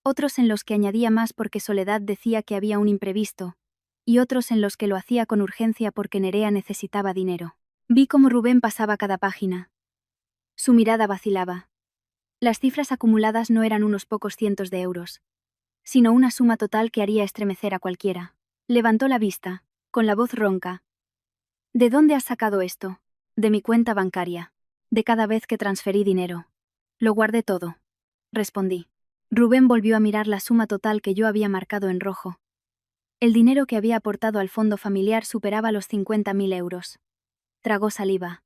otros en los que añadía más porque Soledad decía que había un imprevisto, y otros en los que lo hacía con urgencia porque Nerea necesitaba dinero. Vi cómo Rubén pasaba cada página. Su mirada vacilaba. Las cifras acumuladas no eran unos pocos cientos de euros, sino una suma total que haría estremecer a cualquiera. Levantó la vista, con la voz ronca. ¿De dónde has sacado esto? De mi cuenta bancaria. De cada vez que transferí dinero. Lo guardé todo. Respondí. Rubén volvió a mirar la suma total que yo había marcado en rojo. El dinero que había aportado al fondo familiar superaba los 50.000 euros. Tragó saliva.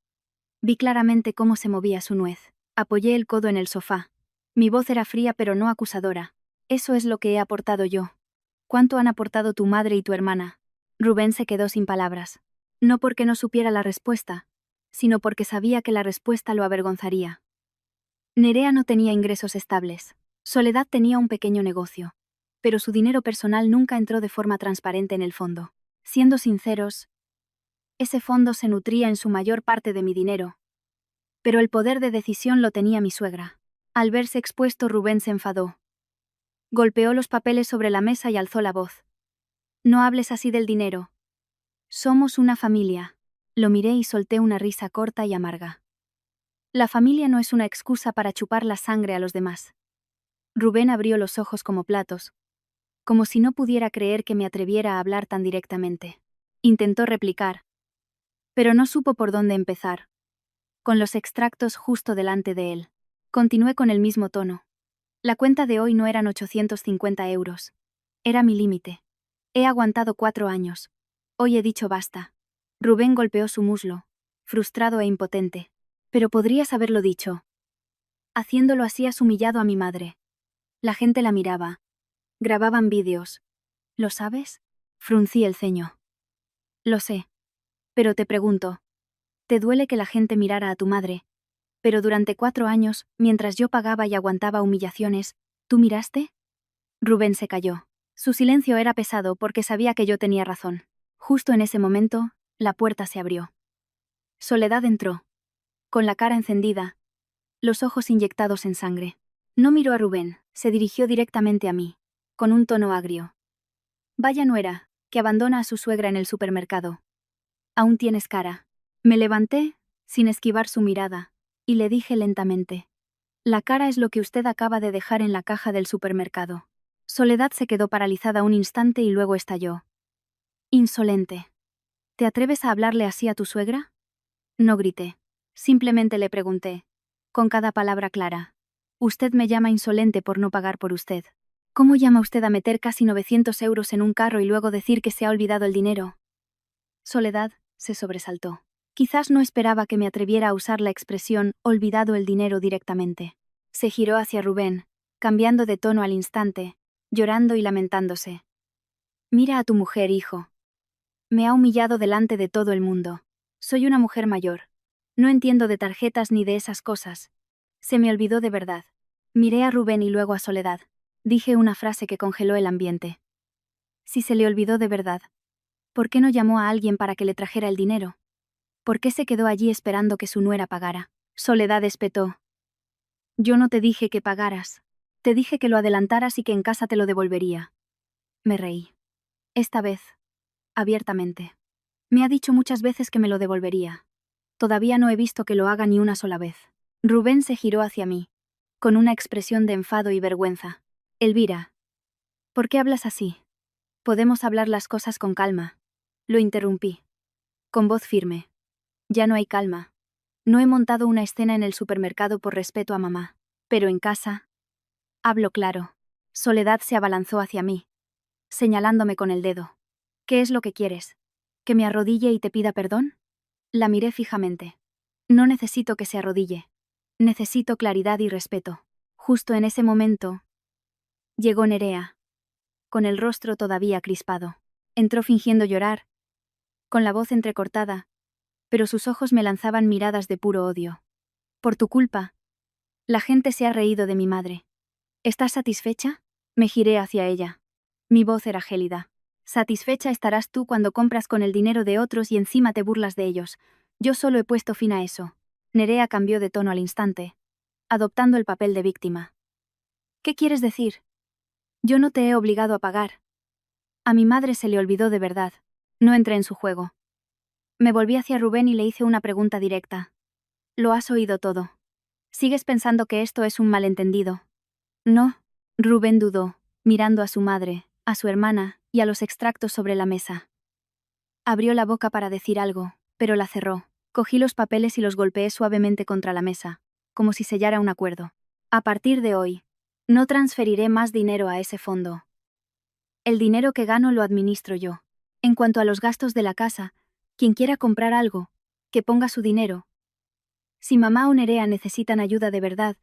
Vi claramente cómo se movía su nuez. Apoyé el codo en el sofá. Mi voz era fría pero no acusadora. Eso es lo que he aportado yo. ¿Cuánto han aportado tu madre y tu hermana? Rubén se quedó sin palabras. No porque no supiera la respuesta, sino porque sabía que la respuesta lo avergonzaría. Nerea no tenía ingresos estables. Soledad tenía un pequeño negocio. Pero su dinero personal nunca entró de forma transparente en el fondo. Siendo sinceros, ese fondo se nutría en su mayor parte de mi dinero. Pero el poder de decisión lo tenía mi suegra. Al verse expuesto, Rubén se enfadó. Golpeó los papeles sobre la mesa y alzó la voz. No hables así del dinero. Somos una familia. Lo miré y solté una risa corta y amarga. La familia no es una excusa para chupar la sangre a los demás. Rubén abrió los ojos como platos, como si no pudiera creer que me atreviera a hablar tan directamente. Intentó replicar, pero no supo por dónde empezar. Con los extractos justo delante de él. Continué con el mismo tono. La cuenta de hoy no eran 850 euros. Era mi límite. He aguantado 4 años. Hoy he dicho basta. Rubén golpeó su muslo, frustrado e impotente. Pero podrías haberlo dicho. Haciéndolo así has humillado a mi madre. La gente la miraba. Grababan vídeos. ¿Lo sabes? Fruncí el ceño. Lo sé. Pero te pregunto. ¿Te duele que la gente mirara a tu madre? Pero durante 4 años, mientras yo pagaba y aguantaba humillaciones, ¿tú miraste? Rubén se calló. Su silencio era pesado porque sabía que yo tenía razón. Justo en ese momento, la puerta se abrió. Soledad entró. Con la cara encendida, los ojos inyectados en sangre. No miró a Rubén, se dirigió directamente a mí, con un tono agrio. Vaya nuera, que abandona a su suegra en el supermercado. Aún tienes cara. Me levanté, sin esquivar su mirada, y le dije lentamente. La cara es lo que usted acaba de dejar en la caja del supermercado. Soledad se quedó paralizada un instante y luego estalló. Insolente. ¿Te atreves a hablarle así a tu suegra? No grité. Simplemente le pregunté, con cada palabra clara. Usted me llama insolente por no pagar por usted. ¿Cómo llama usted a meter casi 900 euros en un carro y luego decir que se ha olvidado el dinero? Soledad se sobresaltó. Quizás no esperaba que me atreviera a usar la expresión olvidado el dinero directamente. Se giró hacia Rubén, cambiando de tono al instante, llorando y lamentándose. Mira a tu mujer, hijo. Me ha humillado delante de todo el mundo. Soy una mujer mayor. No entiendo de tarjetas ni de esas cosas. Se me olvidó de verdad. Miré a Rubén y luego a Soledad. Dije una frase que congeló el ambiente. Si se le olvidó de verdad, ¿por qué no llamó a alguien para que le trajera el dinero? ¿Por qué se quedó allí esperando que su nuera pagara? Soledad espetó. Yo no te dije que pagaras. Te dije que lo adelantaras y que en casa te lo devolvería. Me reí. Esta vez, abiertamente. Me ha dicho muchas veces que me lo devolvería. Todavía no he visto que lo haga ni una sola vez. Rubén se giró hacia mí, con una expresión de enfado y vergüenza. Elvira, ¿por qué hablas así? Podemos hablar las cosas con calma. Lo interrumpí. Con voz firme. Ya no hay calma. No he montado una escena en el supermercado por respeto a mamá. Pero en casa... Hablo claro. Soledad se abalanzó hacia mí, señalándome con el dedo. ¿Qué es lo que quieres? ¿Que me arrodille y te pida perdón? La miré fijamente. No necesito que se arrodille. Necesito claridad y respeto. Justo en ese momento... Llegó Nerea, con el rostro todavía crispado. Entró fingiendo llorar, con la voz entrecortada, pero sus ojos me lanzaban miradas de puro odio. Por tu culpa. La gente se ha reído de mi madre. ¿Estás satisfecha? Me giré hacia ella. Mi voz era gélida. Satisfecha estarás tú cuando compras con el dinero de otros y encima te burlas de ellos. Yo solo he puesto fin a eso. Nerea cambió de tono al instante, adoptando el papel de víctima. ¿Qué quieres decir? Yo no te he obligado a pagar. A mi madre se le olvidó de verdad. No entré en su juego. Me volví hacia Rubén y le hice una pregunta directa. Lo has oído todo. ¿Sigues pensando que esto es un malentendido? No. Rubén dudó, mirando a su madre, a su hermana y a los extractos sobre la mesa. Abrió la boca para decir algo, pero la cerró. Cogí los papeles y los golpeé suavemente contra la mesa, como si sellara un acuerdo. A partir de hoy, no transferiré más dinero a ese fondo. El dinero que gano lo administro yo. En cuanto a los gastos de la casa, quien quiera comprar algo, que ponga su dinero. Si mamá o Nerea necesitan ayuda de verdad,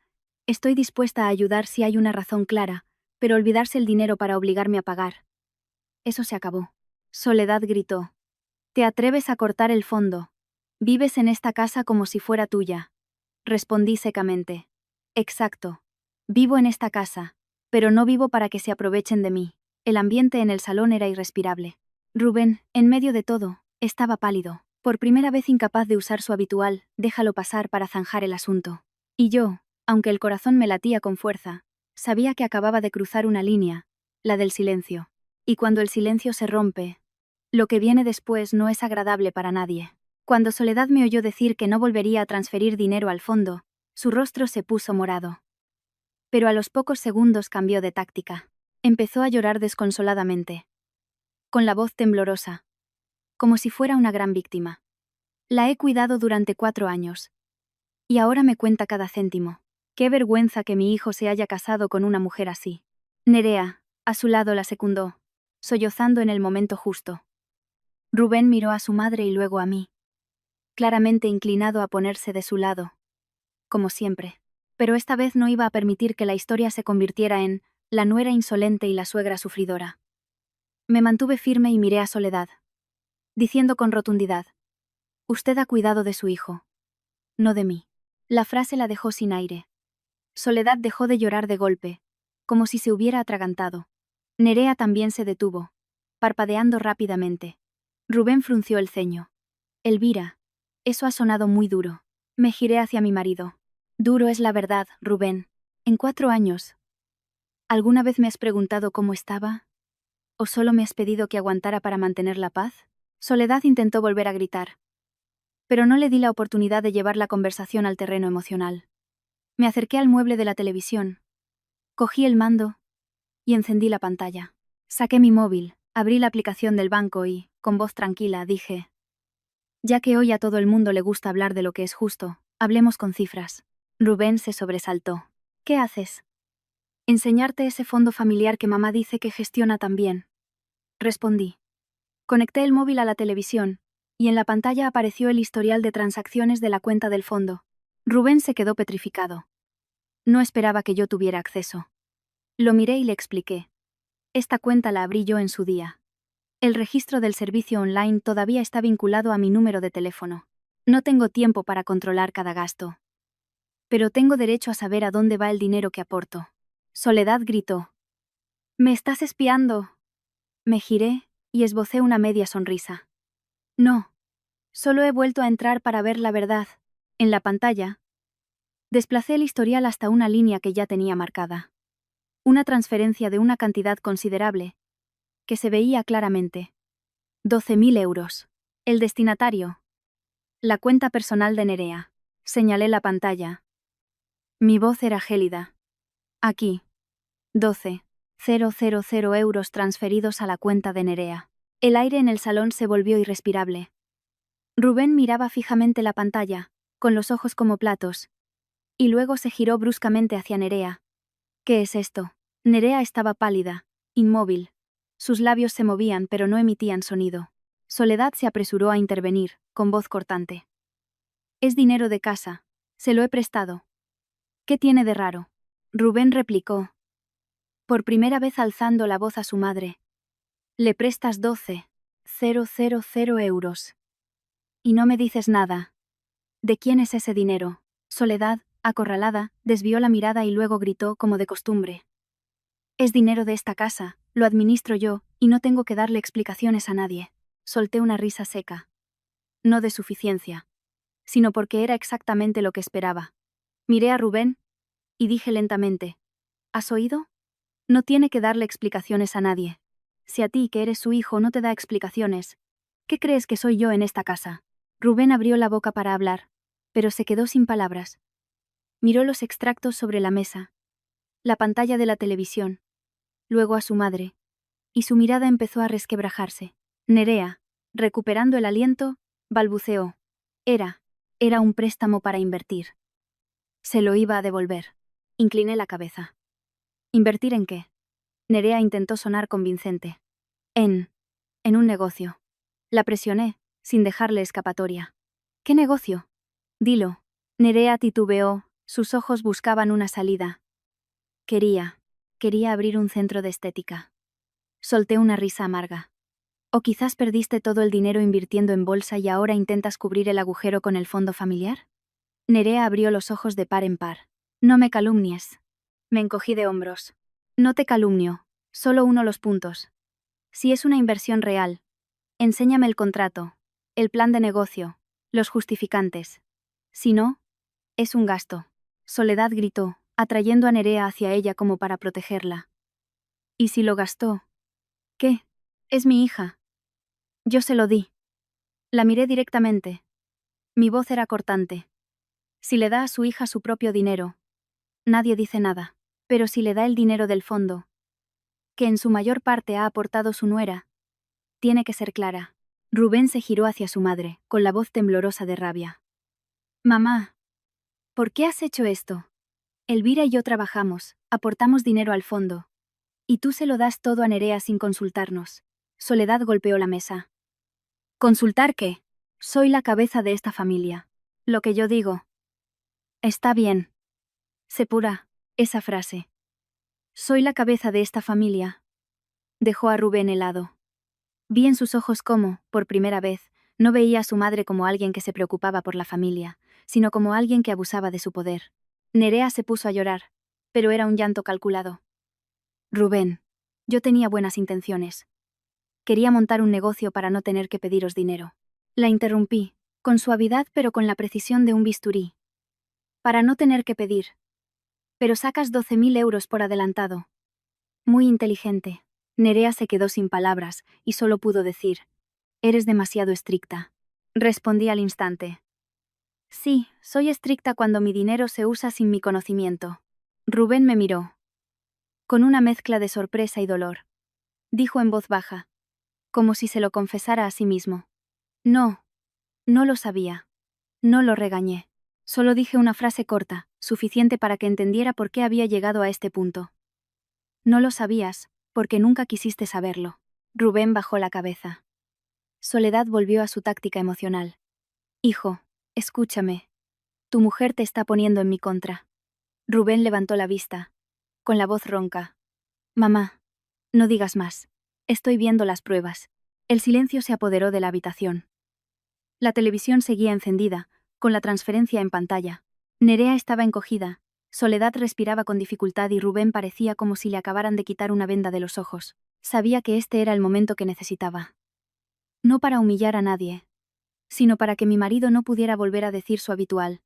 estoy dispuesta a ayudar si hay una razón clara, pero olvidarse el dinero para obligarme a pagar. Eso se acabó. Soledad gritó. ¿Te atreves a cortar el fondo? Vives en esta casa como si fuera tuya. Respondí secamente. Exacto. Vivo en esta casa, pero no vivo para que se aprovechen de mí. El ambiente en el salón era irrespirable. Rubén, en medio de todo, estaba pálido. Por primera vez incapaz de usar su habitual, déjalo pasar para zanjar el asunto. Y yo, aunque el corazón me latía con fuerza, sabía que acababa de cruzar una línea, la del silencio. Y cuando el silencio se rompe, lo que viene después no es agradable para nadie. Cuando Soledad me oyó decir que no volvería a transferir dinero al fondo, su rostro se puso morado. Pero a los pocos segundos cambió de táctica. Empezó a llorar desconsoladamente, con la voz temblorosa, como si fuera una gran víctima. La he cuidado durante 4 años. Y ahora me cuenta cada céntimo. Qué vergüenza que mi hijo se haya casado con una mujer así. Nerea, a su lado, la secundó, sollozando en el momento justo. Rubén miró a su madre y luego a mí, claramente inclinado a ponerse de su lado. Como siempre. Pero esta vez no iba a permitir que la historia se convirtiera en la nuera insolente y la suegra sufridora. Me mantuve firme y miré a Soledad, diciendo con rotundidad: usted ha cuidado de su hijo, no de mí. La frase la dejó sin aire. Soledad dejó de llorar de golpe, como si se hubiera atragantado. Nerea también se detuvo, parpadeando rápidamente. Rubén frunció el ceño. Elvira, eso ha sonado muy duro. Me giré hacia mi marido. Duro es la verdad, Rubén. En 4 años. ¿Alguna vez me has preguntado cómo estaba? ¿O solo me has pedido que aguantara para mantener la paz? Soledad intentó volver a gritar, pero no le di la oportunidad de llevar la conversación al terreno emocional. Me acerqué al mueble de la televisión. Cogí el mando y encendí la pantalla. Saqué mi móvil, abrí la aplicación del banco y, con voz tranquila, dije: ya que hoy a todo el mundo le gusta hablar de lo que es justo, hablemos con cifras. Rubén se sobresaltó. ¿Qué haces? Enseñarte ese fondo familiar que mamá dice que gestiona tan bien. Respondí. Conecté el móvil a la televisión, y en la pantalla apareció el historial de transacciones de la cuenta del fondo. Rubén se quedó petrificado. No esperaba que yo tuviera acceso. Lo miré y le expliqué. Esta cuenta la abrí yo en su día. El registro del servicio online todavía está vinculado a mi número de teléfono. No tengo tiempo para controlar cada gasto. Pero tengo derecho a saber a dónde va el dinero que aporto. Soledad gritó. ¿Me estás espiando? Me giré y esbocé una media sonrisa. No. Solo he vuelto a entrar para ver la verdad. En la pantalla, desplacé el historial hasta una línea que ya tenía marcada. Una transferencia de una cantidad considerable, que se veía claramente. 12.000 euros. El destinatario. La cuenta personal de Nerea. Señalé la pantalla. Mi voz era gélida. Aquí. 12.000 euros transferidos a la cuenta de Nerea. El aire en el salón se volvió irrespirable. Rubén miraba fijamente la pantalla, con los ojos como platos, y luego se giró bruscamente hacia Nerea. ¿Qué es esto? Nerea estaba pálida, inmóvil. Sus labios se movían pero no emitían sonido. Soledad se apresuró a intervenir, con voz cortante. Es dinero de casa. Se lo he prestado. ¿Qué tiene de raro? Rubén replicó, por primera vez alzando la voz a su madre. Le prestas 12.000 euros. Y no me dices nada. ¿De quién es ese dinero? Soledad, acorralada, desvió la mirada y luego gritó como de costumbre. Es dinero de esta casa, lo administro yo, y no tengo que darle explicaciones a nadie. Solté una risa seca. No de suficiencia, sino porque era exactamente lo que esperaba. Miré a Rubén y dije lentamente, ¿has oído? No tiene que darle explicaciones a nadie. Si a ti, que eres su hijo, no te da explicaciones, ¿qué crees que soy yo en esta casa? Rubén abrió la boca para hablar, pero se quedó sin palabras. Miró los extractos sobre la mesa, la pantalla de la televisión, luego a su madre, y su mirada empezó a resquebrajarse. Nerea, recuperando el aliento, balbuceó. Era un préstamo para invertir. Se lo iba a devolver. Incliné la cabeza. ¿Invertir en qué? Nerea intentó sonar convincente. En un negocio. La presioné, sin dejarle escapatoria. ¿Qué negocio? Dilo. Nerea titubeó, sus ojos buscaban una salida. Quería abrir un centro de estética. Solté una risa amarga. ¿O quizás perdiste todo el dinero invirtiendo en bolsa y ahora intentas cubrir el agujero con el fondo familiar? Nerea abrió los ojos de par en par. No me calumnies. Me encogí de hombros. No te calumnio, solo uno los puntos. Si es una inversión real, enséñame el contrato, el plan de negocio, los justificantes. Si no, es un gasto. Soledad gritó, atrayendo a Nerea hacia ella como para protegerla. ¿Y si lo gastó? ¿Qué? Es mi hija. Yo se lo di. La miré directamente. Mi voz era cortante. Si le da a su hija su propio dinero, nadie dice nada. Pero si le da el dinero del fondo, que en su mayor parte ha aportado su nuera, tiene que ser clara. Rubén se giró hacia su madre, con la voz temblorosa de rabia. Mamá, ¿por qué has hecho esto? Elvira y yo trabajamos, aportamos dinero al fondo. Y tú se lo das todo a Nerea sin consultarnos. Soledad golpeó la mesa. ¿Consultar qué? Soy la cabeza de esta familia. Lo que yo digo. Está bien. Sepura, esa frase. Soy la cabeza de esta familia. Dejó a Rubén helado. Vi en sus ojos cómo, por primera vez, no veía a su madre como alguien que se preocupaba por la familia, sino como alguien que abusaba de su poder. Nerea se puso a llorar, pero era un llanto calculado. Rubén, yo tenía buenas intenciones. Quería montar un negocio para no tener que pediros dinero. La interrumpí, con suavidad pero con la precisión de un bisturí. Para no tener que pedir. Pero sacas 12.000 euros por adelantado. Muy inteligente. Nerea se quedó sin palabras, y solo pudo decir, eres demasiado estricta. Respondí al instante. Sí, soy estricta cuando mi dinero se usa sin mi conocimiento. Rubén me miró. Con una mezcla de sorpresa y dolor. Dijo en voz baja. Como si se lo confesara a sí mismo. No. No lo sabía. No lo regañé. Solo dije una frase corta, suficiente para que entendiera por qué había llegado a este punto. No lo sabías, porque nunca quisiste saberlo. Rubén bajó la cabeza. Soledad volvió a su táctica emocional. Hijo, escúchame. Tu mujer te está poniendo en mi contra. Rubén levantó la vista, con la voz ronca. Mamá, no digas más. Estoy viendo las pruebas. El silencio se apoderó de la habitación. La televisión seguía encendida, con la transferencia en pantalla. Nerea estaba encogida. Soledad respiraba con dificultad y Rubén parecía como si le acabaran de quitar una venda de los ojos. Sabía que este era el momento que necesitaba. No para humillar a nadie, sino para que mi marido no pudiera volver a decir su habitual.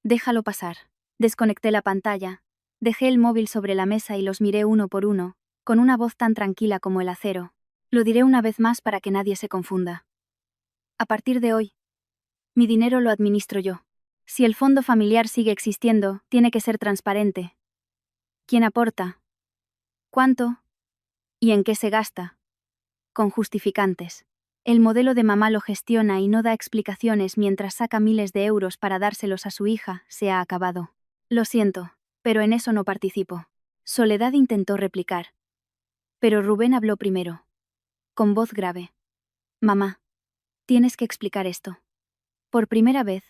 Déjalo pasar. Desconecté la pantalla, dejé el móvil sobre la mesa y los miré uno por uno, con una voz tan tranquila como el acero. Lo diré una vez más para que nadie se confunda. A partir de hoy, mi dinero lo administro yo. Si el fondo familiar sigue existiendo, tiene que ser transparente. ¿Quién aporta? ¿Cuánto? ¿Y en qué se gasta? Con justificantes. El modelo de mamá lo gestiona y no da explicaciones mientras saca miles de euros para dárselos a su hija, se ha acabado. Lo siento, pero en eso no participo. Soledad intentó replicar. Pero Rubén habló primero. Con voz grave. Mamá, tienes que explicar esto. Por primera vez,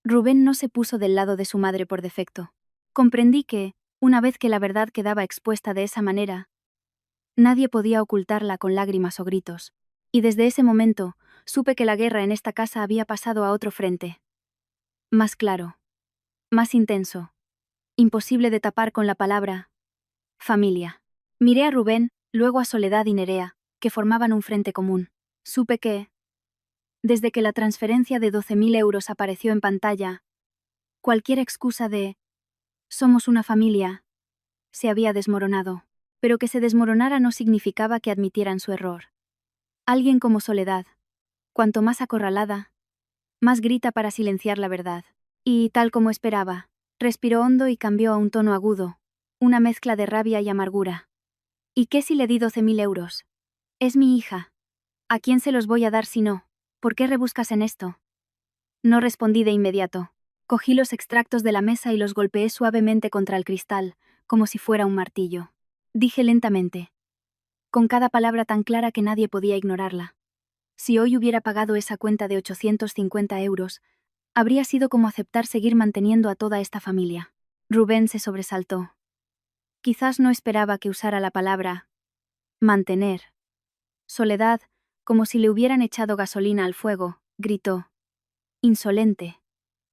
Rubén no se puso del lado de su madre por defecto. Comprendí que, una vez que la verdad quedaba expuesta de esa manera, nadie podía ocultarla con lágrimas o gritos. Y desde ese momento, supe que la guerra en esta casa había pasado a otro frente. Más claro. Más intenso. Imposible de tapar con la palabra familia. Miré a Rubén, luego a Soledad y Nerea, que formaban un frente común. Supe que, desde que la transferencia de 12.000 euros apareció en pantalla, cualquier excusa de «somos una familia» se había desmoronado. Pero que se desmoronara no significaba que admitieran su error. Alguien como Soledad, cuanto más acorralada, más grita para silenciar la verdad. Y, tal como esperaba, respiró hondo y cambió a un tono agudo, una mezcla de rabia y amargura. ¿Y qué si le di 12.000 euros? Es mi hija. ¿A quién se los voy a dar si no? ¿Por qué rebuscas en esto? No respondí de inmediato. Cogí los extractos de la mesa y los golpeé suavemente contra el cristal, como si fuera un martillo. Dije lentamente, con cada palabra tan clara que nadie podía ignorarla. Si hoy hubiera pagado esa cuenta de 850 euros, habría sido como aceptar seguir manteniendo a toda esta familia. Rubén se sobresaltó. Quizás no esperaba que usara la palabra mantener. Soledad, como si le hubieran echado gasolina al fuego, gritó. Insolente.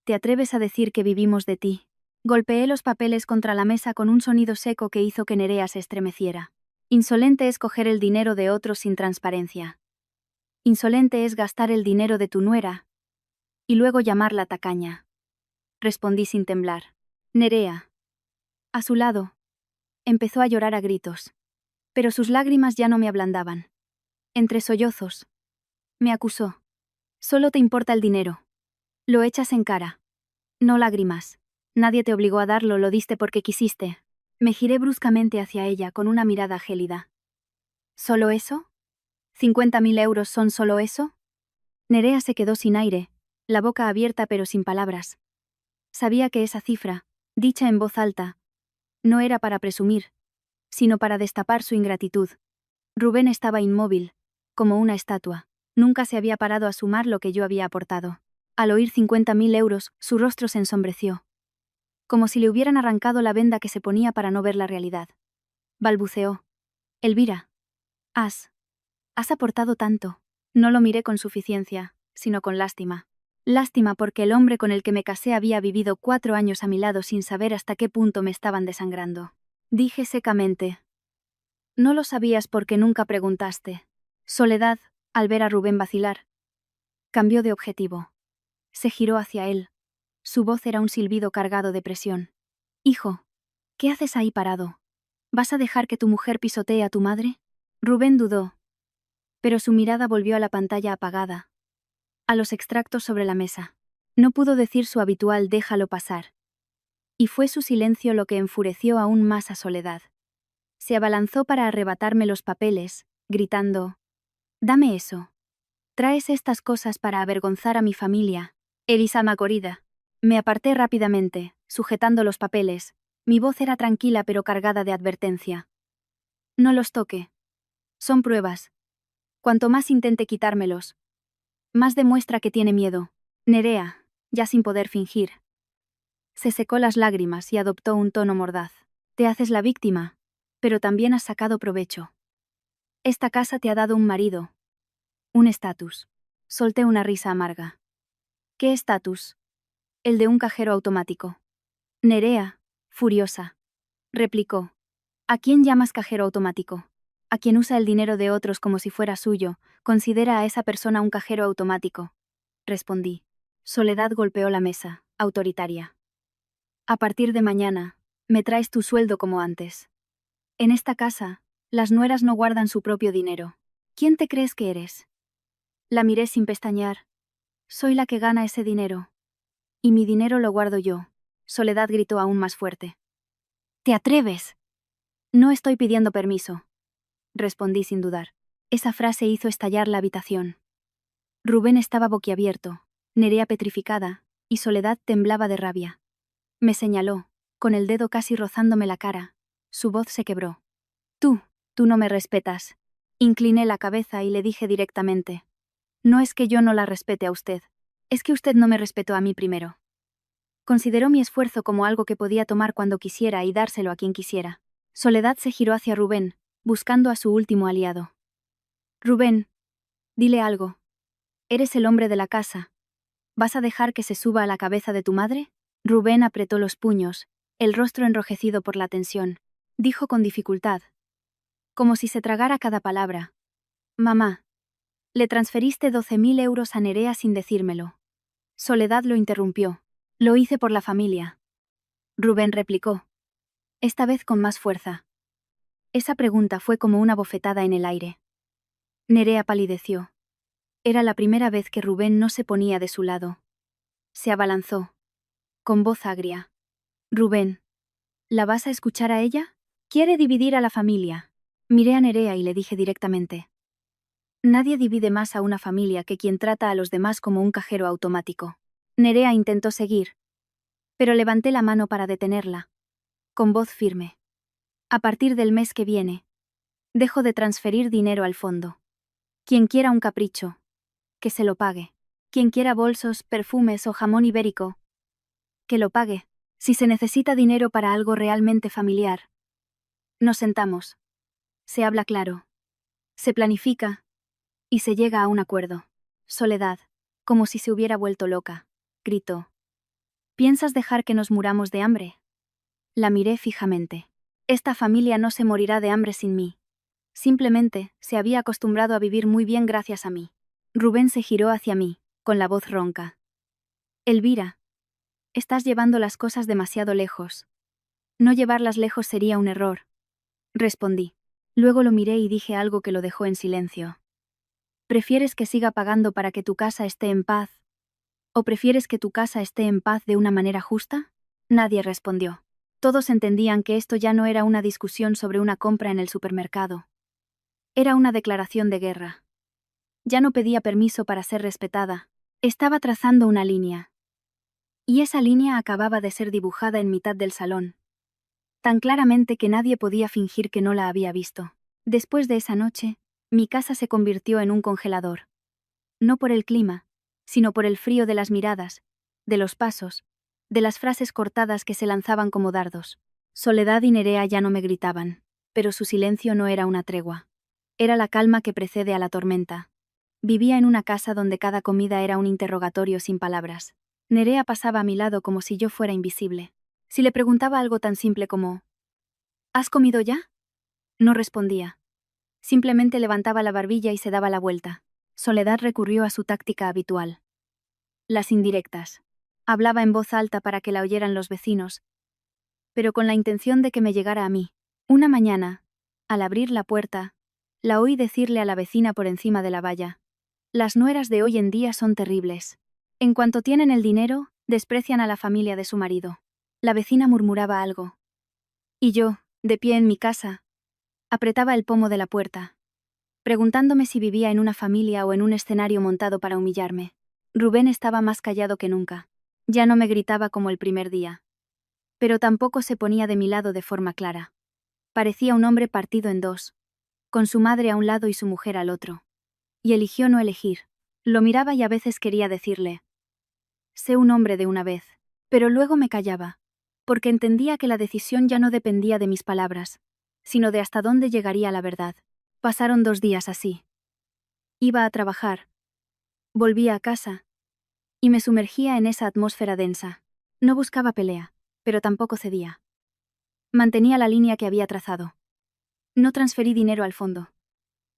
¿Te atreves a decir que vivimos de ti? Golpeé los papeles contra la mesa con un sonido seco que hizo que Nerea se estremeciera. Insolente es coger el dinero de otros sin transparencia. Insolente es gastar el dinero de tu nuera y luego llamarla tacaña. Respondí sin temblar. Nerea. A su lado, empezó a llorar a gritos. Pero sus lágrimas ya no me ablandaban. Entre sollozos, me acusó. Solo te importa el dinero. Lo echas en cara. No lágrimas. Nadie te obligó a darlo, lo diste porque quisiste. Me giré bruscamente hacia ella con una mirada gélida. ¿Solo eso? ¿50.000 euros son solo eso? Nerea se quedó sin aire, la boca abierta pero sin palabras. Sabía que esa cifra, dicha en voz alta, no era para presumir, sino para destapar su ingratitud. Rubén estaba inmóvil, como una estatua. Nunca se había parado a sumar lo que yo había aportado. Al oír 50.000 euros, su rostro se ensombreció. Como si le hubieran arrancado la venda que se ponía para no ver la realidad. Balbuceó. Elvira. Has aportado tanto. No lo miré con suficiencia, sino con lástima. Lástima porque el hombre con el que me casé había vivido 4 años a mi lado sin saber hasta qué punto me estaban desangrando. Dije secamente. No lo sabías porque nunca preguntaste. Soledad, al ver a Rubén vacilar, cambió de objetivo. Se giró hacia él. Su voz era un silbido cargado de presión. Hijo, ¿qué haces ahí parado? ¿Vas a dejar que tu mujer pisotee a tu madre? Rubén dudó. Pero su mirada volvió a la pantalla apagada, a los extractos sobre la mesa. No pudo decir su habitual déjalo pasar. Y fue su silencio lo que enfureció aún más a Soledad. Se abalanzó para arrebatarme los papeles, gritando: «Dame eso. Traes estas cosas para avergonzar a mi familia». Elisa Macorida. Me aparté rápidamente, sujetando los papeles. Mi voz era tranquila pero cargada de advertencia. «No los toque. Son pruebas. Cuanto más intente quitármelos, más demuestra que tiene miedo». Nerea, ya sin poder fingir, se secó las lágrimas y adoptó un tono mordaz. «Te haces la víctima, pero también has sacado provecho. Esta casa te ha dado un marido, un estatus». Solté una risa amarga. «¿Qué estatus?» «El de un cajero automático». Nerea, furiosa, replicó: «¿A quién llamas cajero automático? A quien usa el dinero de otros como si fuera suyo, considera a esa persona un cajero automático», respondí. Soledad golpeó la mesa, autoritaria. «A partir de mañana, me traes tu sueldo como antes. En esta casa, las nueras no guardan su propio dinero. ¿Quién te crees que eres?». La miré sin pestañear. «Soy la que gana ese dinero. Y mi dinero lo guardo yo». Soledad gritó aún más fuerte. «¿Te atreves?». «No estoy pidiendo permiso», respondí sin dudar. Esa frase hizo estallar la habitación. Rubén estaba boquiabierto, Nerea petrificada, y Soledad temblaba de rabia. Me señaló, con el dedo casi rozándome la cara. Su voz se quebró. Tú no me respetas». Incliné la cabeza y le dije directamente: «No es que yo no la respete a usted. Es que usted no me respetó a mí primero». Consideró mi esfuerzo como algo que podía tomar cuando quisiera y dárselo a quien quisiera. Soledad se giró hacia Rubén, buscando a su último aliado. «Rubén, dile algo. Eres el hombre de la casa. ¿Vas a dejar que se suba a la cabeza de tu madre?». Rubén apretó los puños, el rostro enrojecido por la tensión. Dijo con dificultad, como si se tragara cada palabra: «Mamá, le transferiste 12.000 euros a Nerea sin decírmelo». Soledad lo interrumpió. «Lo hice por la familia». Rubén replicó, esta vez con más fuerza. Esa pregunta fue como una bofetada en el aire. Nerea palideció. Era la primera vez que Rubén no se ponía de su lado. Se abalanzó, con voz agria. «Rubén, ¿la vas a escuchar a ella? Quiere dividir a la familia». Miré a Nerea y le dije directamente: «Nadie divide más a una familia que quien trata a los demás como un cajero automático». Nerea intentó seguir, pero levanté la mano para detenerla, con voz firme. «A partir del mes que viene, dejo de transferir dinero al fondo. Quien quiera un capricho, que se lo pague. Quien quiera bolsos, perfumes o jamón ibérico, que lo pague. Si se necesita dinero para algo realmente familiar, nos sentamos. Se habla claro. Se planifica y se llega a un acuerdo». Soledad, como si se hubiera vuelto loca, gritó: «¿Piensas dejar que nos muramos de hambre?». La miré fijamente. «Esta familia no se morirá de hambre sin mí. Simplemente, se había acostumbrado a vivir muy bien gracias a mí». Rubén se giró hacia mí, con la voz ronca. «Elvira, estás llevando las cosas demasiado lejos». «No llevarlas lejos sería un error», respondí. Luego lo miré y dije algo que lo dejó en silencio. «¿Prefieres que siga pagando para que tu casa esté en paz? ¿O prefieres que tu casa esté en paz de una manera justa?». Nadie respondió. Todos entendían que esto ya no era una discusión sobre una compra en el supermercado. Era una declaración de guerra. Ya no pedía permiso para ser respetada. Estaba trazando una línea. Y esa línea acababa de ser dibujada en mitad del salón, tan claramente que nadie podía fingir que no la había visto. Después de esa noche, mi casa se convirtió en un congelador. No por el clima, sino por el frío de las miradas, de los pasos, de las frases cortadas que se lanzaban como dardos. Soledad y Nerea ya no me gritaban, pero su silencio no era una tregua. Era la calma que precede a la tormenta. Vivía en una casa donde cada comida era un interrogatorio sin palabras. Nerea pasaba a mi lado como si yo fuera invisible. Si le preguntaba algo tan simple como «¿Has comido ya?», no respondía. Simplemente levantaba la barbilla y se daba la vuelta. Soledad recurrió a su táctica habitual. Las indirectas. Hablaba en voz alta para que la oyeran los vecinos, pero con la intención de que me llegara a mí. Una mañana, al abrir la puerta, la oí decirle a la vecina por encima de la valla: «Las nueras de hoy en día son terribles. En cuanto tienen el dinero, desprecian a la familia de su marido. La vecina murmuraba algo. Y yo, de pie en mi casa, apretaba el pomo de la puerta, preguntándome si vivía en una familia o en un escenario montado para humillarme. Rubén estaba más callado que nunca. Ya no me gritaba como el primer día. Pero tampoco se ponía de mi lado de forma clara. Parecía un hombre partido en dos, con su madre a un lado y su mujer al otro. Y eligió no elegir. Lo miraba y a veces quería decirle: sé un hombre de una vez. Pero luego me callaba, porque entendía que la decisión ya no dependía de mis palabras, sino de hasta dónde llegaría la verdad. Pasaron 2 días así. Iba a trabajar, volvía a casa, y me sumergía en esa atmósfera densa. No buscaba pelea, pero tampoco cedía. Mantenía la línea que había trazado. No transferí dinero al fondo.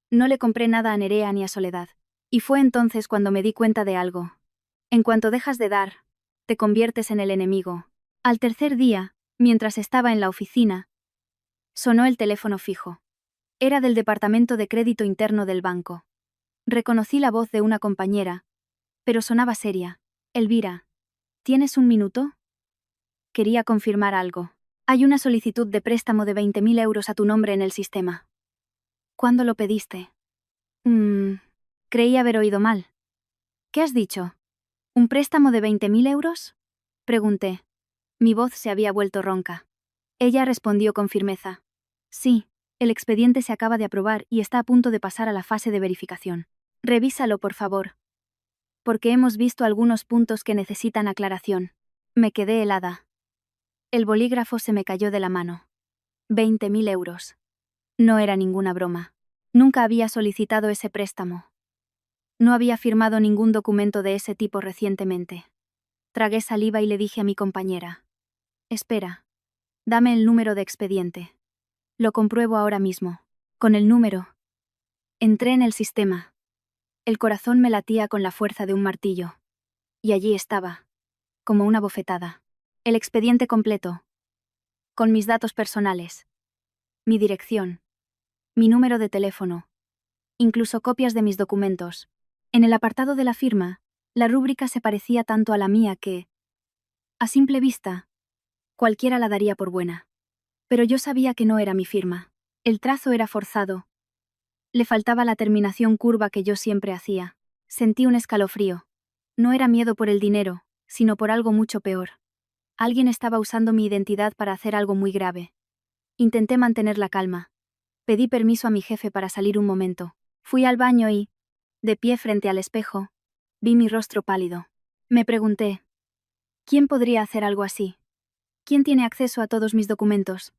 No le compré nada a Nerea ni a Soledad. Y fue entonces cuando me di cuenta de algo. En cuanto dejas de dar, te conviertes en el enemigo. Al tercer día, mientras estaba en la oficina, sonó el teléfono fijo. Era del departamento de crédito interno del banco. Reconocí la voz de una compañera, pero sonaba seria. Elvira, ¿tienes un minuto? Quería confirmar algo. Hay una solicitud de préstamo de 20.000 euros a tu nombre en el sistema. ¿Cuándo lo pediste? Creí haber oído mal. ¿Qué has dicho? ¿Un préstamo de 20.000 euros? Pregunté. Mi voz se había vuelto ronca. Ella respondió con firmeza. Sí, el expediente se acaba de aprobar y está a punto de pasar a la fase de verificación. Revísalo, por favor. Porque hemos visto algunos puntos que necesitan aclaración. Me quedé helada. El bolígrafo se me cayó de la mano. 20.000 euros. No era ninguna broma. Nunca había solicitado ese préstamo. No había firmado ningún documento de ese tipo recientemente. Tragué saliva y le dije a mi compañera: espera, dame el número de expediente. Lo compruebo ahora mismo. Con el número. Entré en el sistema. El corazón me latía con la fuerza de un martillo. Y allí estaba, como una bofetada. El expediente completo. Con mis datos personales. Mi dirección. Mi número de teléfono. Incluso copias de mis documentos. En el apartado de la firma, la rúbrica se parecía tanto a la mía que, a simple vista, cualquiera la daría por buena. Pero yo sabía que no era mi firma. El trazo era forzado. Le faltaba la terminación curva que yo siempre hacía. Sentí un escalofrío. No era miedo por el dinero, sino por algo mucho peor. Alguien estaba usando mi identidad para hacer algo muy grave. Intenté mantener la calma. Pedí permiso a mi jefe para salir un momento. Fui al baño y, de pie frente al espejo, vi mi rostro pálido. Me pregunté: ¿quién podría hacer algo así? ¿Quién tiene acceso a todos mis documentos?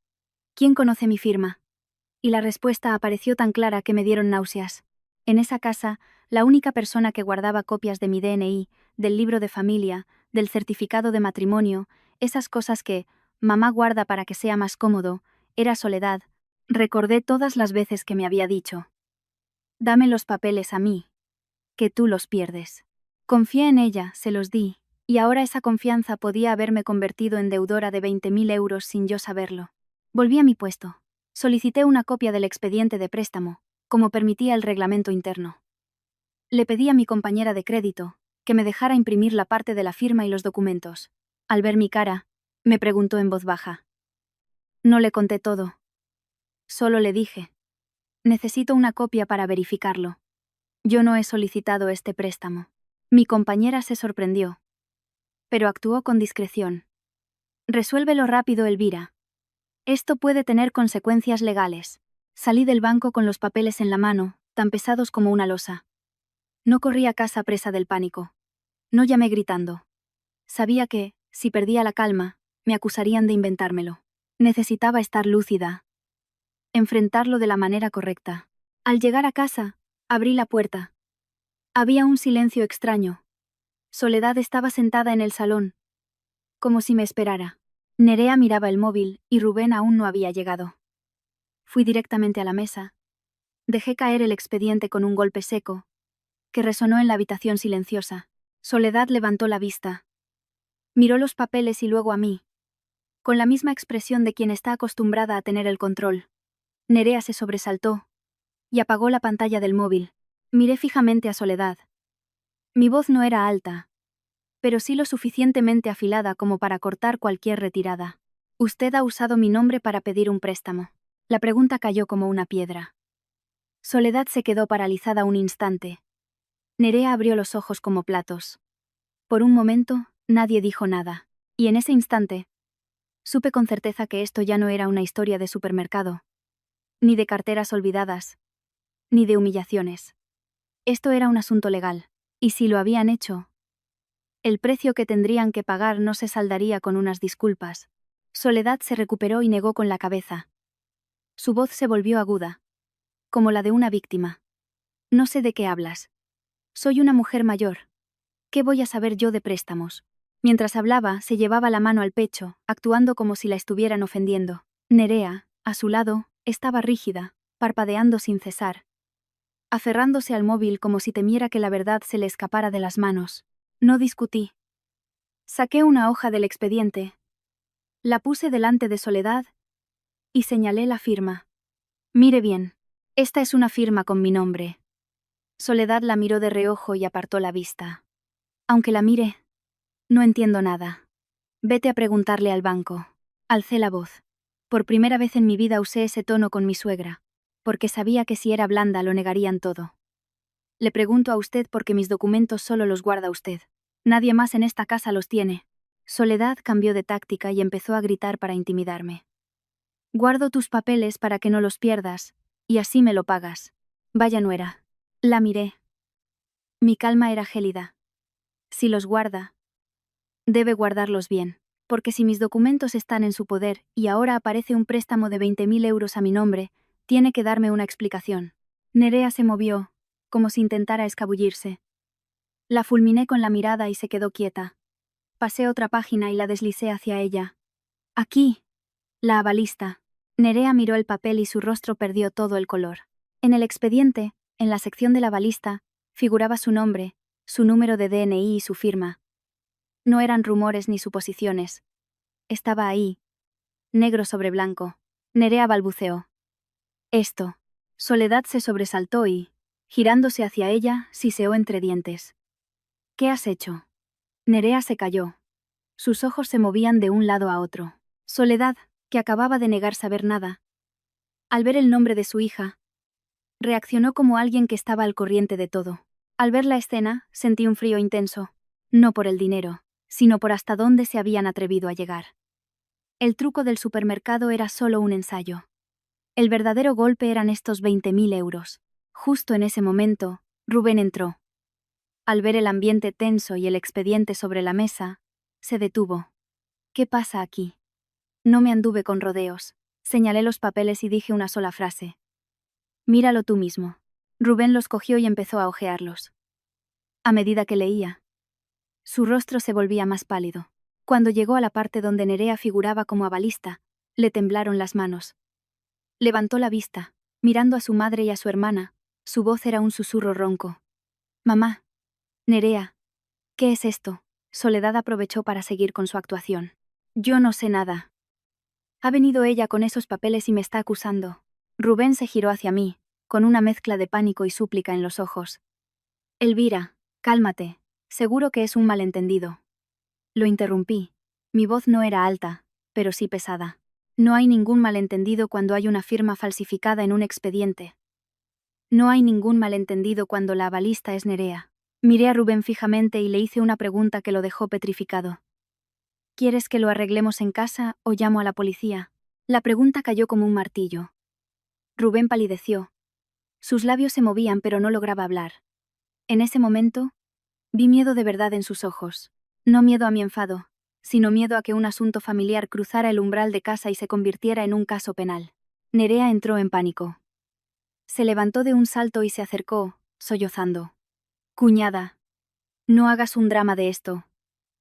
¿Quién conoce mi firma? Y la respuesta apareció tan clara que me dieron náuseas. En esa casa, la única persona que guardaba copias de mi DNI, del libro de familia, del certificado de matrimonio, esas cosas que mamá guarda para que sea más cómodo, era Soledad. Recordé todas las veces que me había dicho: dame los papeles a mí, que tú los pierdes. Confié en ella, se los di, y ahora esa confianza podía haberme convertido en deudora de 20.000 euros sin yo saberlo. Volví a mi puesto. Solicité una copia del expediente de préstamo, como permitía el reglamento interno. Le pedí a mi compañera de crédito que me dejara imprimir la parte de la firma y los documentos. Al ver mi cara, me preguntó en voz baja. No le conté todo. Solo le dije: necesito una copia para verificarlo. Yo no he solicitado este préstamo. Mi compañera se sorprendió, pero actuó con discreción. Resuélvelo rápido, Elvira. Esto puede tener consecuencias legales. Salí del banco con los papeles en la mano, tan pesados como una losa. No corrí a casa presa del pánico. No llamé gritando. Sabía que, si perdía la calma, me acusarían de inventármelo. Necesitaba estar lúcida. Enfrentarlo de la manera correcta. Al llegar a casa, abrí la puerta. Había un silencio extraño. Soledad estaba sentada en el salón, como si me esperara. Nerea miraba el móvil y Rubén aún no había llegado. Fui directamente a la mesa. Dejé caer el expediente con un golpe seco, que resonó en la habitación silenciosa. Soledad levantó la vista. Miró los papeles y luego a mí, con la misma expresión de quien está acostumbrada a tener el control. Nerea se sobresaltó y apagó la pantalla del móvil. Miré fijamente a Soledad. Mi voz no era alta, pero sí lo suficientemente afilada como para cortar cualquier retirada. Usted ha usado mi nombre para pedir un préstamo. La pregunta cayó como una piedra. Soledad se quedó paralizada un instante. Nerea abrió los ojos como platos. Por un momento, nadie dijo nada. Y en ese instante, supe con certeza que esto ya no era una historia de supermercado, ni de carteras olvidadas, ni de humillaciones. Esto era un asunto legal. Y si lo habían hecho, el precio que tendrían que pagar no se saldaría con unas disculpas. Soledad se recuperó y negó con la cabeza. Su voz se volvió aguda, como la de una víctima. No sé de qué hablas. Soy una mujer mayor. ¿Qué voy a saber yo de préstamos? Mientras hablaba, se llevaba la mano al pecho, actuando como si la estuvieran ofendiendo. Nerea, a su lado, estaba rígida, parpadeando sin cesar, aferrándose al móvil como si temiera que la verdad se le escapara de las manos. No discutí. Saqué una hoja del expediente. La puse delante de Soledad y señalé la firma. Mire bien. Esta es una firma con mi nombre. Soledad la miró de reojo y apartó la vista. Aunque la mire, no entiendo nada. Vete a preguntarle al banco. Alcé la voz. Por primera vez en mi vida usé ese tono con mi suegra, porque sabía que si era blanda lo negarían todo. Le pregunto a usted porque mis documentos solo los guarda usted. Nadie más en esta casa los tiene. Soledad cambió de táctica y empezó a gritar para intimidarme. Guardo tus papeles para que no los pierdas, y así me lo pagas. Vaya nuera. La miré. Mi calma era gélida. Si los guarda, debe guardarlos bien, porque si mis documentos están en su poder y ahora aparece un préstamo de 20.000 euros a mi nombre, tiene que darme una explicación. Nerea se movió, como si intentara escabullirse. La fulminé con la mirada y se quedó quieta. Pasé otra página y la deslicé hacia ella. Aquí. La avalista. Nerea miró el papel y su rostro perdió todo el color. En el expediente, en la sección de la avalista, figuraba su nombre, su número de DNI y su firma. No eran rumores ni suposiciones. Estaba ahí, negro sobre blanco. Nerea balbuceó. Esto. Soledad se sobresaltó y, girándose hacia ella, siseó entre dientes. ¿Qué has hecho? Nerea se calló. Sus ojos se movían de un lado a otro. Soledad, que acababa de negar saber nada, al ver el nombre de su hija, reaccionó como alguien que estaba al corriente de todo. Al ver la escena, sentí un frío intenso, no por el dinero, sino por hasta dónde se habían atrevido a llegar. El truco del supermercado era solo un ensayo. El verdadero golpe eran estos 20.000 euros. Justo en ese momento, Rubén entró. Al ver el ambiente tenso y el expediente sobre la mesa, se detuvo. ¿Qué pasa aquí? No me anduve con rodeos. Señalé los papeles y dije una sola frase. Míralo tú mismo. Rubén los cogió y empezó a hojearlos. A medida que leía, su rostro se volvía más pálido. Cuando llegó a la parte donde Nerea figuraba como avalista, le temblaron las manos. Levantó la vista, mirando a su madre y a su hermana. Su voz era un susurro ronco. Mamá. Nerea. ¿Qué es esto? Soledad aprovechó para seguir con su actuación. Yo no sé nada. Ha venido ella con esos papeles y me está acusando. Rubén se giró hacia mí, con una mezcla de pánico y súplica en los ojos. Elvira, cálmate. Seguro que es un malentendido. Lo interrumpí. Mi voz no era alta, pero sí pesada. No hay ningún malentendido cuando hay una firma falsificada en un expediente. No hay ningún malentendido cuando la avalista es Nerea. Miré a Rubén fijamente y le hice una pregunta que lo dejó petrificado. ¿Quieres que lo arreglemos en casa o llamo a la policía? La pregunta cayó como un martillo. Rubén palideció. Sus labios se movían pero no lograba hablar. En ese momento, vi miedo de verdad en sus ojos. No miedo a mi enfado, sino miedo a que un asunto familiar cruzara el umbral de casa y se convirtiera en un caso penal. Nerea entró en pánico. Se levantó de un salto y se acercó, sollozando. Cuñada, no hagas un drama de esto.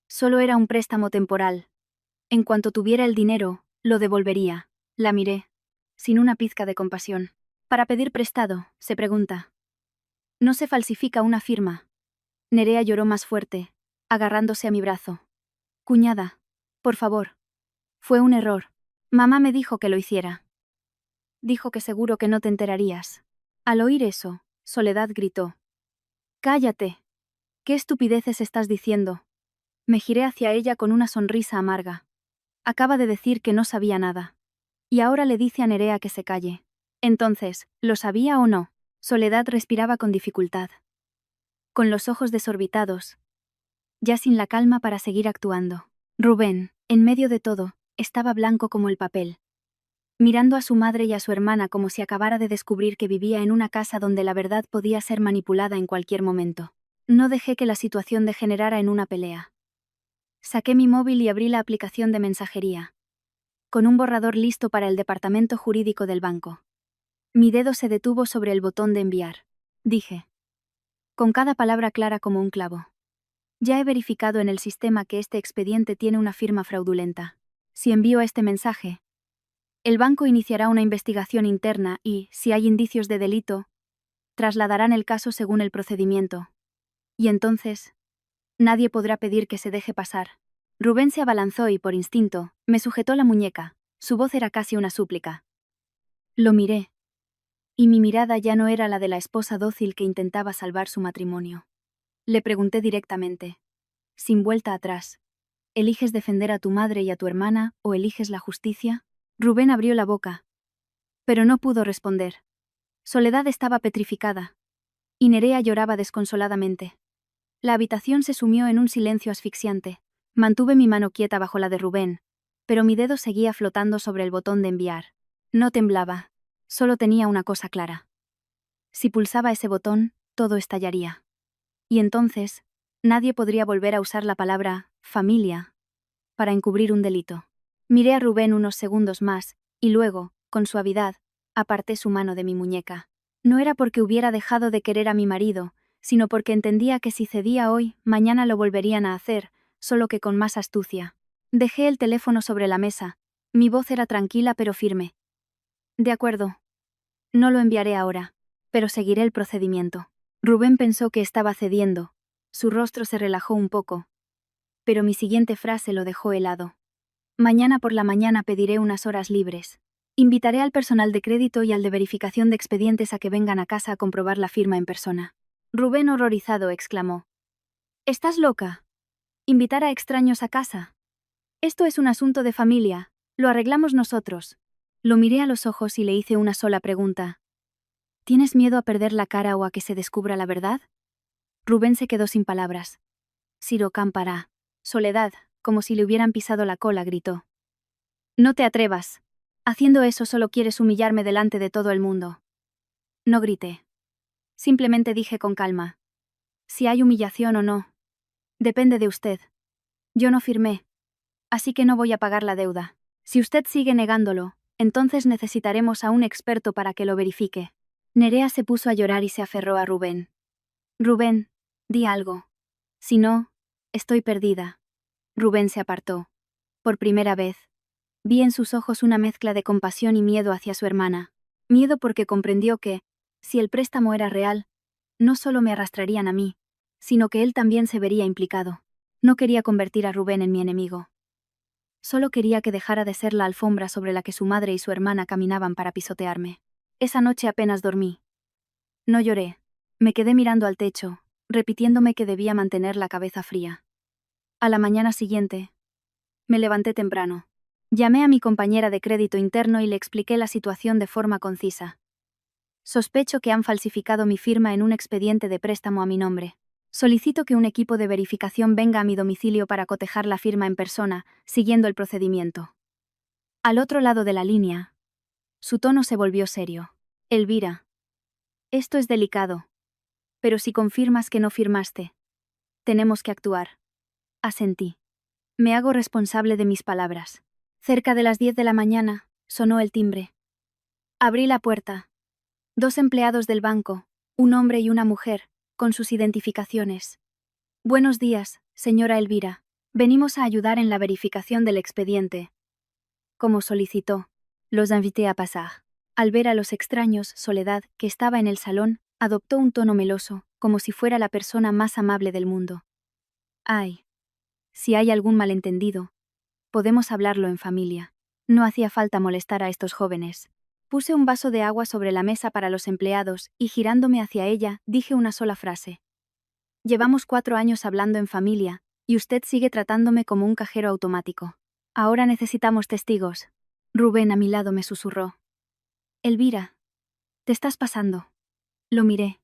Solo era un préstamo temporal. En cuanto tuviera el dinero, lo devolvería. La miré, sin una pizca de compasión. Para pedir prestado, se pregunta. No se falsifica una firma. Nerea lloró más fuerte, agarrándose a mi brazo. Cuñada, por favor. Fue un error. Mamá me dijo que lo hiciera. Dijo que seguro que no te enterarías. Al oír eso, Soledad gritó. Cállate. ¿Qué estupideces estás diciendo? Me giré hacia ella con una sonrisa amarga. Acaba de decir que no sabía nada. Y ahora le dice a Nerea que se calle. Entonces, ¿lo sabía o no? Soledad respiraba con dificultad. Con los ojos desorbitados, ya sin la calma para seguir actuando. Rubén, en medio de todo, estaba blanco como el papel. Mirando a su madre y a su hermana como si acabara de descubrir que vivía en una casa donde la verdad podía ser manipulada en cualquier momento. No dejé que la situación degenerara en una pelea. Saqué mi móvil y abrí la aplicación de mensajería, con un borrador listo para el departamento jurídico del banco. Mi dedo se detuvo sobre el botón de enviar. Dije, con cada palabra clara como un clavo. Ya he verificado en el sistema que este expediente tiene una firma fraudulenta. Si envío este mensaje, el banco iniciará una investigación interna y, si hay indicios de delito, trasladarán el caso según el procedimiento. Y entonces, nadie podrá pedir que se deje pasar. Rubén se abalanzó y, por instinto, me sujetó la muñeca. Su voz era casi una súplica. Lo miré. Y mi mirada ya no era la de la esposa dócil que intentaba salvar su matrimonio. Le pregunté directamente, sin vuelta atrás, ¿eliges defender a tu madre y a tu hermana o eliges la justicia? Rubén abrió la boca, pero no pudo responder. Soledad estaba petrificada, y Nerea lloraba desconsoladamente. La habitación se sumió en un silencio asfixiante. Mantuve mi mano quieta bajo la de Rubén, pero mi dedo seguía flotando sobre el botón de enviar. No temblaba, solo tenía una cosa clara. Si pulsaba ese botón, todo estallaría. Y entonces, nadie podría volver a usar la palabra familia para encubrir un delito. Miré a Rubén unos segundos más, y luego, con suavidad, aparté su mano de mi muñeca. No era porque hubiera dejado de querer a mi marido, sino porque entendía que si cedía hoy, mañana lo volverían a hacer, solo que con más astucia. Dejé el teléfono sobre la mesa. Mi voz era tranquila pero firme. De acuerdo. No lo enviaré ahora, pero seguiré el procedimiento. Rubén pensó que estaba cediendo. Su rostro se relajó un poco. Pero mi siguiente frase lo dejó helado. Mañana por la mañana pediré unas horas libres. Invitaré al personal de crédito y al de verificación de expedientes a que vengan a casa a comprobar la firma en persona. Rubén, horrorizado, exclamó. ¿Estás loca? ¿Invitar a extraños a casa? Esto es un asunto de familia, lo arreglamos nosotros. Lo miré a los ojos y le hice una sola pregunta. ¿Tienes miedo a perder la cara o a que se descubra la verdad? Rubén se quedó sin palabras. Ciro Cámpara. Soledad, como si le hubieran pisado la cola, gritó. No te atrevas. Haciendo eso solo quieres humillarme delante de todo el mundo. No grité. Simplemente dije con calma. Si hay humillación o no, depende de usted. Yo no firmé. Así que no voy a pagar la deuda. Si usted sigue negándolo, entonces necesitaremos a un experto para que lo verifique. Nerea se puso a llorar y se aferró a Rubén. Rubén, di algo. Si no, estoy perdida. Rubén se apartó. Por primera vez, vi en sus ojos una mezcla de compasión y miedo hacia su hermana. Miedo porque comprendió que, si el préstamo era real, no solo me arrastrarían a mí, sino que él también se vería implicado. No quería convertir a Rubén en mi enemigo. Solo quería que dejara de ser la alfombra sobre la que su madre y su hermana caminaban para pisotearme. Esa noche apenas dormí. No lloré. Me quedé mirando al techo, repitiéndome que debía mantener la cabeza fría. A la mañana siguiente, me levanté temprano. Llamé a mi compañera de crédito interno y le expliqué la situación de forma concisa. Sospecho que han falsificado mi firma en un expediente de préstamo a mi nombre. Solicito que un equipo de verificación venga a mi domicilio para cotejar la firma en persona, siguiendo el procedimiento. Al otro lado de la línea, su tono se volvió serio. Elvira. Esto es delicado. Pero si confirmas que no firmaste, tenemos que actuar. Asentí. Me hago responsable de mis palabras. Cerca de las 10 de la mañana, sonó el timbre. Abrí la puerta. 2 empleados del banco, un hombre y una mujer, con sus identificaciones. Buenos días, señora Elvira. Venimos a ayudar en la verificación del expediente. Como solicitó, los invité a pasar. Al ver a los extraños, Soledad, que estaba en el salón, adoptó un tono meloso, como si fuera la persona más amable del mundo. Ay. Si hay algún malentendido, podemos hablarlo en familia. No hacía falta molestar a estos jóvenes. Puse un vaso de agua sobre la mesa para los empleados y girándome hacia ella, dije una sola frase. Llevamos 4 años hablando en familia, Y usted sigue tratándome como un cajero automático. Ahora necesitamos testigos. Rubén a mi lado me susurró. Elvira, te estás pasando. Lo miré.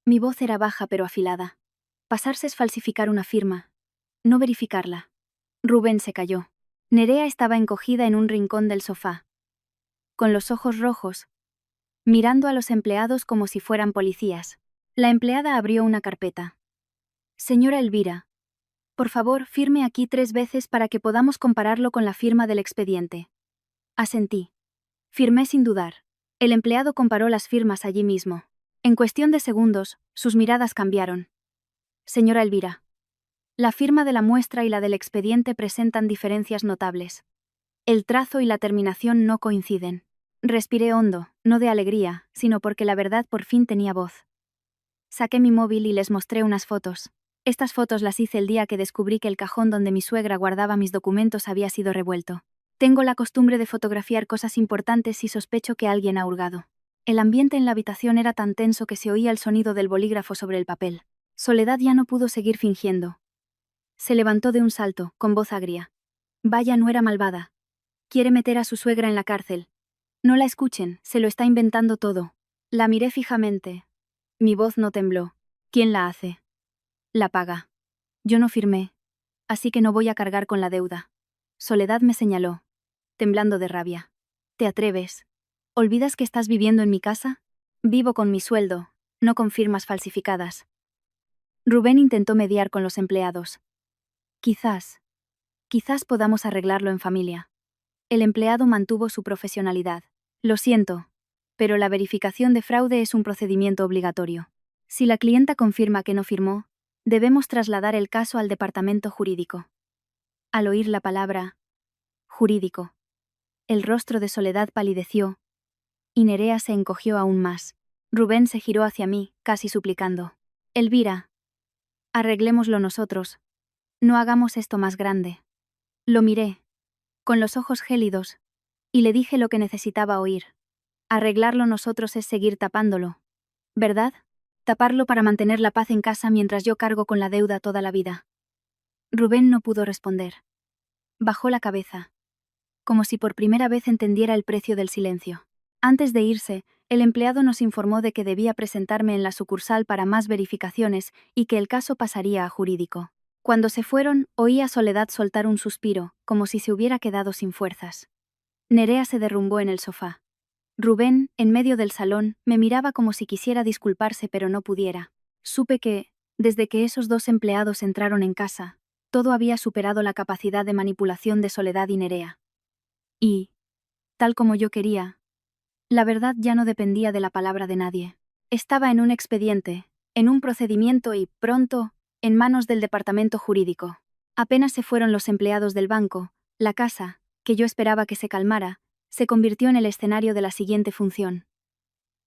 Mi voz era baja pero afilada. Pasarse es falsificar una firma, no verificarla. Rubén se calló. Nerea estaba encogida en un rincón del sofá, con los ojos rojos, mirando a los empleados como si fueran policías. La empleada abrió una carpeta. Señora Elvira, por favor, firme aquí 3 veces para que podamos compararlo con la firma del expediente. Asentí. Firmé sin dudar. El empleado comparó las firmas allí mismo. En cuestión de segundos, sus miradas cambiaron. Señora Elvira, la firma de la muestra y la del expediente presentan diferencias notables. El trazo y la terminación no coinciden. Respiré hondo, no de alegría, sino porque la verdad por fin tenía voz. Saqué mi móvil y les mostré unas fotos. Estas fotos las hice el día que descubrí que el cajón donde mi suegra guardaba mis documentos había sido revuelto. Tengo la costumbre de fotografiar cosas importantes y sospecho que alguien ha hurgado. El ambiente en la habitación era tan tenso que se oía el sonido del bolígrafo sobre el papel. Soledad ya no pudo seguir fingiendo. Se levantó de un salto, con voz agria. Vaya, no era malvada. Quiere meter a su suegra en la cárcel. No la escuchen, se lo está inventando todo. La miré fijamente. Mi voz no tembló. ¿Quién la hace? La paga. Yo no firmé. Así que no voy a cargar con la deuda. Soledad me señaló, temblando de rabia. ¿Te atreves? ¿Olvidas que estás viviendo en mi casa? Vivo con mi sueldo, no con firmas falsificadas. Rubén intentó mediar con los empleados. Quizás podamos arreglarlo en familia. El empleado mantuvo su profesionalidad. Lo siento, pero la verificación de fraude es un procedimiento obligatorio. Si la clienta confirma que no firmó, debemos trasladar el caso al departamento jurídico. Al oír la palabra jurídico, el rostro de Soledad palideció, y Nerea se encogió aún más. Rubén se giró hacia mí, casi suplicando. Elvira, arreglémoslo nosotros. No hagamos esto más grande. Lo miré, con los ojos gélidos, y le dije lo que necesitaba oír. Arreglarlo nosotros es seguir tapándolo. ¿Verdad? Taparlo para mantener la paz en casa mientras yo cargo con la deuda toda la vida. Rubén no pudo responder. Bajó la cabeza, como si por primera vez entendiera el precio del silencio. Antes de irse, el empleado nos informó de que debía presentarme en la sucursal para más verificaciones y que el caso pasaría a jurídico. Cuando se fueron, oí a Soledad soltar un suspiro, como si se hubiera quedado sin fuerzas. Nerea se derrumbó en el sofá. Rubén, en medio del salón, me miraba como si quisiera disculparse pero no pudiera. Supe que, desde que esos 2 empleados entraron en casa, todo había superado la capacidad de manipulación de Soledad y Nerea. Y, tal como yo quería, la verdad ya no dependía de la palabra de nadie. Estaba en un expediente, en un procedimiento y, pronto, en manos del departamento jurídico. Apenas se fueron los empleados del banco, la casa, que yo esperaba que se calmara, se convirtió en el escenario de la siguiente función.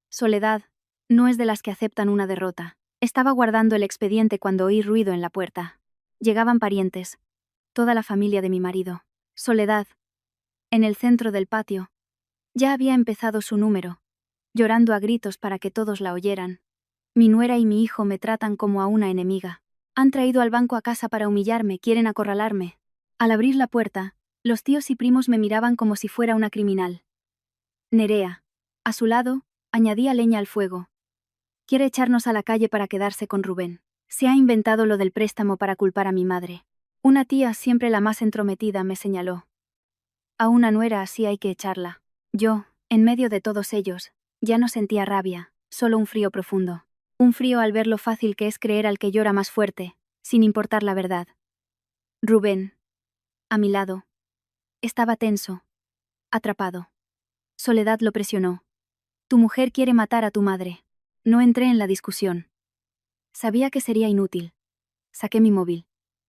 Soledad no es de las que aceptan una derrota. Estaba guardando el expediente cuando oí ruido en la puerta. Llegaban parientes, toda la familia de mi marido. Soledad, en el centro del patio, ya había empezado su número, llorando a gritos para que todos la oyeran. Mi nuera y mi hijo me tratan como a una enemiga. Han traído al banco a casa para humillarme, quieren acorralarme. Al abrir la puerta, los tíos y primos me miraban como si fuera una criminal. Nerea, a su lado, añadía leña al fuego. Quiere echarnos a la calle para quedarse con Rubén. Se ha inventado lo del préstamo para culpar a mi madre. Una tía, siempre la más entrometida, me señaló. A una nuera así hay que echarla. Yo, en medio de todos ellos, ya no sentía rabia, solo un frío profundo. Un frío al ver lo fácil que es creer al que llora más fuerte, sin importar la verdad. Rubén, a mi lado, estaba tenso, atrapado. Soledad lo presionó. Tu mujer quiere matar a tu madre. No entré en la discusión. Sabía que sería inútil. Saqué mi móvil.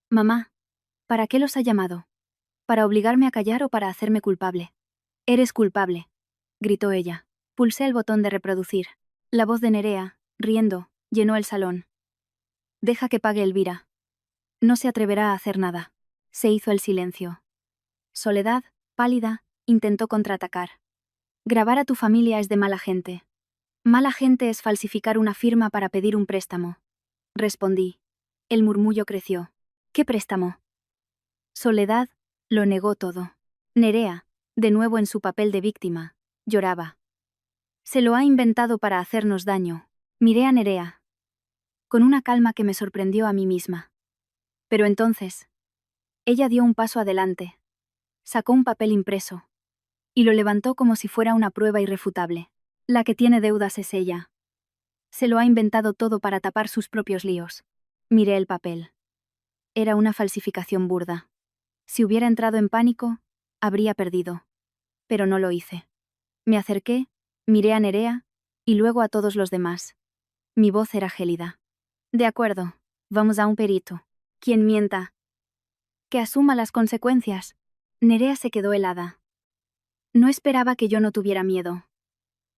Mamá, ¿para qué los ha llamado? ¿Para obligarme a callar o para hacerme culpable? Eres culpable, gritó ella. Pulsé el botón de reproducir. La voz de Nerea, riendo, llenó el salón. Deja que pague Elvira. No se atreverá a hacer nada. Se hizo el silencio. Soledad, pálida, intentó contraatacar. Grabar a tu familia es de mala gente. Mala gente es falsificar una firma para pedir un préstamo. Respondí. El murmullo creció. ¿Qué préstamo? Soledad lo negó todo. Nerea, de nuevo en su papel de víctima, lloraba. Se lo ha inventado para hacernos daño. Miré a Nerea, con una calma que me sorprendió a mí misma. Pero entonces, ella dio un paso adelante, sacó un papel impreso, y lo levantó como si fuera una prueba irrefutable. La que tiene deudas es ella. Se lo ha inventado todo para tapar sus propios líos. Miré el papel. Era una falsificación burda. Si hubiera entrado en pánico, habría perdido. Pero no lo hice. Me acerqué, miré a Nerea, y luego a todos los demás. Mi voz era gélida. De acuerdo, vamos a un perito. Quien mienta, que asuma las consecuencias. Nerea se quedó helada. No esperaba que yo no tuviera miedo.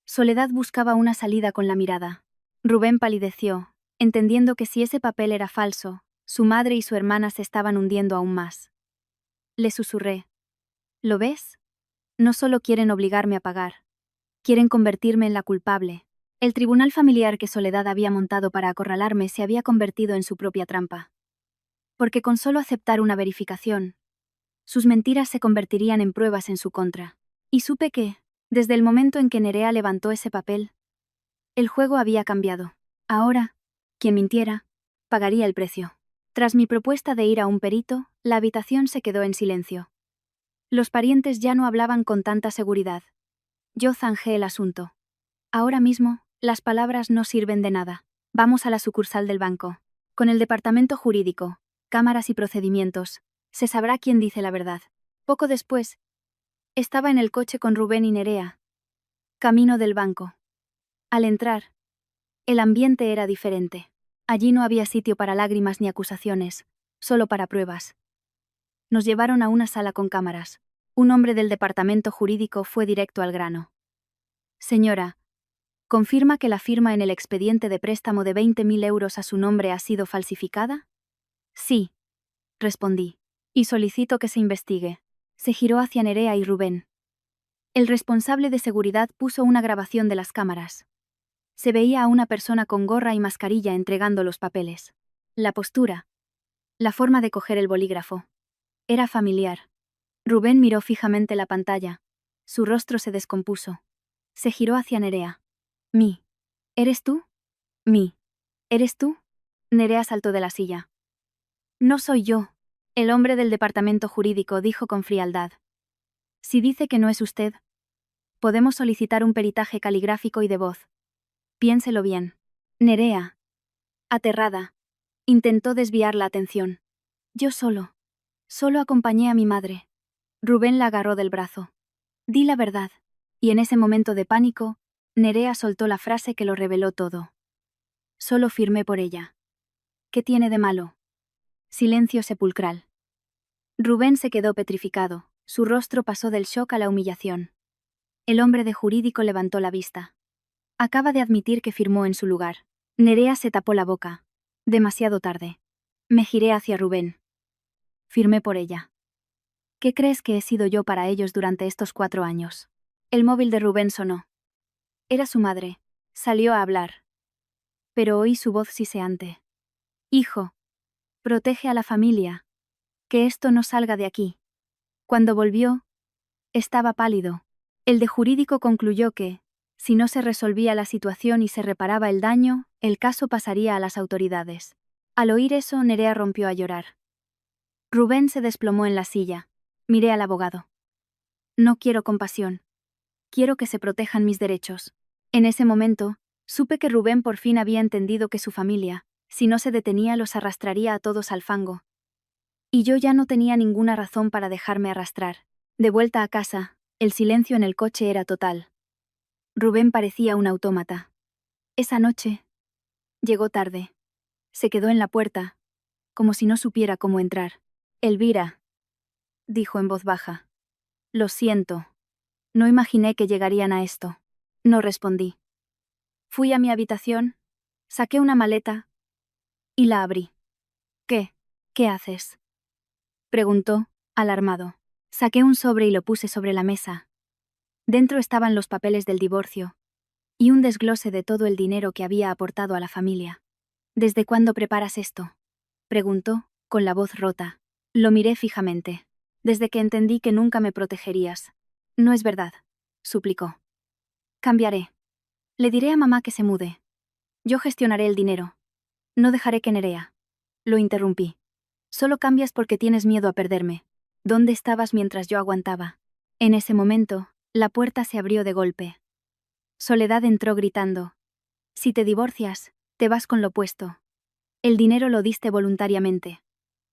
Soledad buscaba una salida con la mirada. Rubén palideció, entendiendo que si ese papel era falso, su madre y su hermana se estaban hundiendo aún más. Le susurré. ¿Lo ves? No solo quieren obligarme a pagar. Quieren convertirme en la culpable. El tribunal familiar que Soledad había montado para acorralarme se había convertido en su propia trampa. Porque con solo aceptar una verificación, sus mentiras se convertirían en pruebas en su contra. Y supe que, desde el momento en que Nerea levantó ese papel, el juego había cambiado. Ahora, quien mintiera, pagaría el precio. Tras mi propuesta de ir a un perito, la habitación se quedó en silencio. Los parientes ya no hablaban con tanta seguridad. Yo zanjé el asunto. Ahora mismo, las palabras no sirven de nada. Vamos a la sucursal del banco. Con el departamento jurídico, cámaras y procedimientos, se sabrá quién dice la verdad. Poco después, estaba en el coche con Rubén y Nerea, camino del banco. Al entrar, el ambiente era diferente. Allí no había sitio para lágrimas ni acusaciones, solo para pruebas. Nos llevaron a una sala con cámaras. Un hombre del departamento jurídico fue directo al grano. Señora, ¿confirma que la firma en el expediente de préstamo de 20.000 euros a su nombre ha sido falsificada? Sí, respondí. Y solicito que se investigue. Se giró hacia Nerea y Rubén. El responsable de seguridad puso una grabación de las cámaras. Se veía a una persona con gorra y mascarilla entregando los papeles. La postura, la forma de coger el bolígrafo, era familiar. Rubén miró fijamente la pantalla. Su rostro se descompuso. Se giró hacia Nerea. ¿Eres tú? ¿Eres tú? Nerea saltó de la silla. No soy yo. El hombre del departamento jurídico dijo con frialdad. Si dice que no es usted, podemos solicitar un peritaje caligráfico y de voz. Piénselo bien. Nerea, aterrada, intentó desviar la atención. Yo solo acompañé a mi madre. Rubén la agarró del brazo. Di la verdad. Y en ese momento de pánico, Nerea soltó la frase que lo reveló todo. Solo firmé por ella. ¿Qué tiene de malo? Silencio sepulcral. Rubén se quedó petrificado, su rostro pasó del shock a la humillación. El hombre de jurídico levantó la vista. Acaba de admitir que firmó en su lugar. Nerea se tapó la boca. Demasiado tarde. Me giré hacia Rubén. Firmé por ella. ¿Qué crees que he sido yo para ellos durante estos 4 años? El móvil de Rubén sonó. Era su madre. Salió a hablar. Pero oí su voz siseante. Hijo, protege a la familia. Que esto no salga de aquí. Cuando volvió, estaba pálido. El de jurídico concluyó que, si no se resolvía la situación y se reparaba el daño, el caso pasaría a las autoridades. Al oír eso, Nerea rompió a llorar. Rubén se desplomó en la silla. Miré al abogado. No quiero compasión. Quiero que se protejan mis derechos. En ese momento, supe que Rubén por fin había entendido que su familia, si no se detenía, los arrastraría a todos al fango. Y yo ya no tenía ninguna razón para dejarme arrastrar. De vuelta a casa, el silencio en el coche era total. Rubén parecía un autómata. Esa noche, llegó tarde. Se quedó en la puerta, como si no supiera cómo entrar. Elvira, dijo en voz baja. Lo siento. No imaginé que llegarían a esto. No respondí. Fui a mi habitación, saqué una maleta y la abrí. ¿Qué haces? Preguntó, alarmado. Saqué un sobre y lo puse sobre la mesa. Dentro estaban los papeles del divorcio y un desglose de todo el dinero que había aportado a la familia. ¿Desde cuándo preparas esto? Preguntó, con la voz rota. Lo miré fijamente. Desde que entendí que nunca me protegerías. No es verdad, suplicó. Cambiaré. Le diré a mamá que se mude. Yo gestionaré el dinero. No dejaré que Nerea. Lo interrumpí. Solo cambias porque tienes miedo a perderme. ¿Dónde estabas mientras yo aguantaba? En ese momento, la puerta se abrió de golpe. Soledad entró gritando. Si te divorcias, te vas con lo puesto. El dinero lo diste voluntariamente.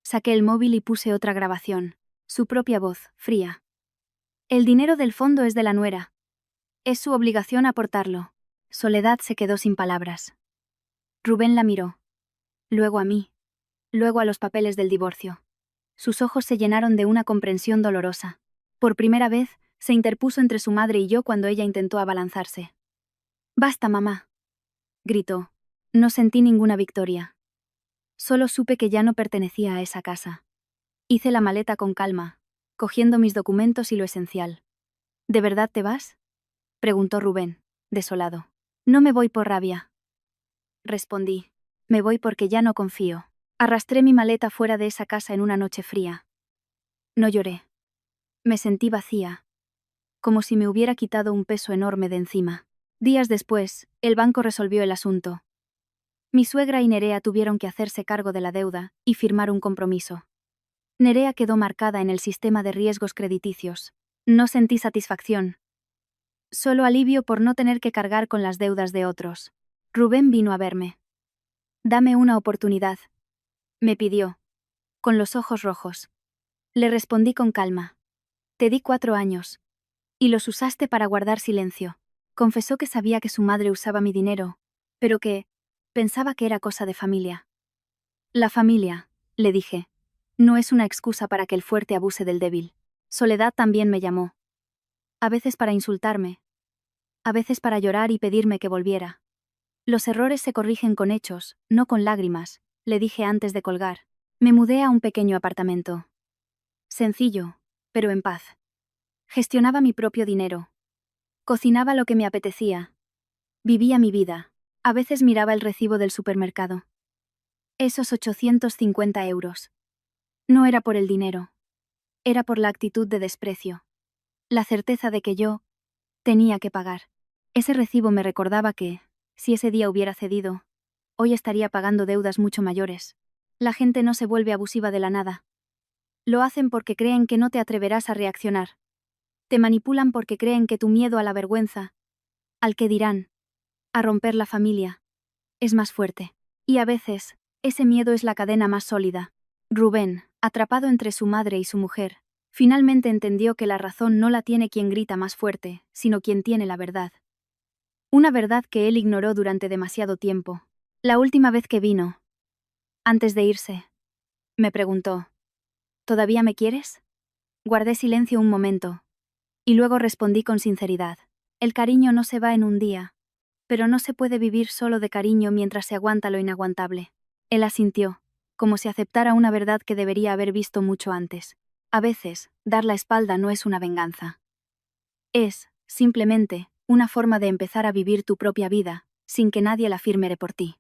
Saqué el móvil y puse otra grabación. Su propia voz, fría. El dinero del fondo es de la nuera. Es su obligación aportarlo. Soledad se quedó sin palabras. Rubén la miró. Luego a mí. Luego a los papeles del divorcio. Sus ojos se llenaron de una comprensión dolorosa. Por primera vez, se interpuso entre su madre y yo cuando ella intentó abalanzarse. «Basta, mamá», gritó. No sentí ninguna victoria. Solo supe que ya no pertenecía a esa casa. Hice la maleta con calma, cogiendo mis documentos y lo esencial. ¿De verdad te vas?, preguntó Rubén, desolado. No me voy por rabia, respondí. Me voy porque ya no confío. Arrastré mi maleta fuera de esa casa en una noche fría. No lloré. Me sentí vacía, como si me hubiera quitado un peso enorme de encima. Días después, el banco resolvió el asunto. Mi suegra y Nerea tuvieron que hacerse cargo de la deuda y firmar un compromiso. Nerea quedó marcada en el sistema de riesgos crediticios. No sentí satisfacción. Solo alivio por no tener que cargar con las deudas de otros. Rubén vino a verme. «Dame una oportunidad», me pidió, con los ojos rojos. Le respondí con calma. «Te di 4 años. Y los usaste para guardar silencio». Confesó que sabía que su madre usaba mi dinero, pero que pensaba que era cosa de familia. «La familia», le dije, «no es una excusa para que el fuerte abuse del débil». Soledad también me llamó. A veces para insultarme. A veces para llorar y pedirme que volviera. «Los errores se corrigen con hechos, no con lágrimas», le dije antes de colgar. Me mudé a un pequeño apartamento. Sencillo, pero en paz. Gestionaba mi propio dinero. Cocinaba lo que me apetecía. Vivía mi vida. A veces miraba el recibo del supermercado. Esos 850 euros. No era por el dinero. Era por la actitud de desprecio. La certeza de que yo tenía que pagar. Ese recibo me recordaba que, si ese día hubiera cedido, hoy estaría pagando deudas mucho mayores. La gente no se vuelve abusiva de la nada. Lo hacen porque creen que no te atreverás a reaccionar. Te manipulan porque creen que tu miedo a la vergüenza, al que dirán, a romper la familia, es más fuerte. Y a veces, ese miedo es la cadena más sólida. Rubén, atrapado entre su madre y su mujer, finalmente entendió que la razón no la tiene quien grita más fuerte, sino quien tiene la verdad. Una verdad que él ignoró durante demasiado tiempo. La última vez que vino, antes de irse, me preguntó, «¿Todavía me quieres?». Guardé silencio un momento, y luego respondí con sinceridad. El cariño no se va en un día, pero no se puede vivir solo de cariño mientras se aguanta lo inaguantable. Él asintió, como si aceptara una verdad que debería haber visto mucho antes. A veces, dar la espalda no es una venganza. Es, simplemente, una forma de empezar a vivir tu propia vida, sin que nadie la firme por ti.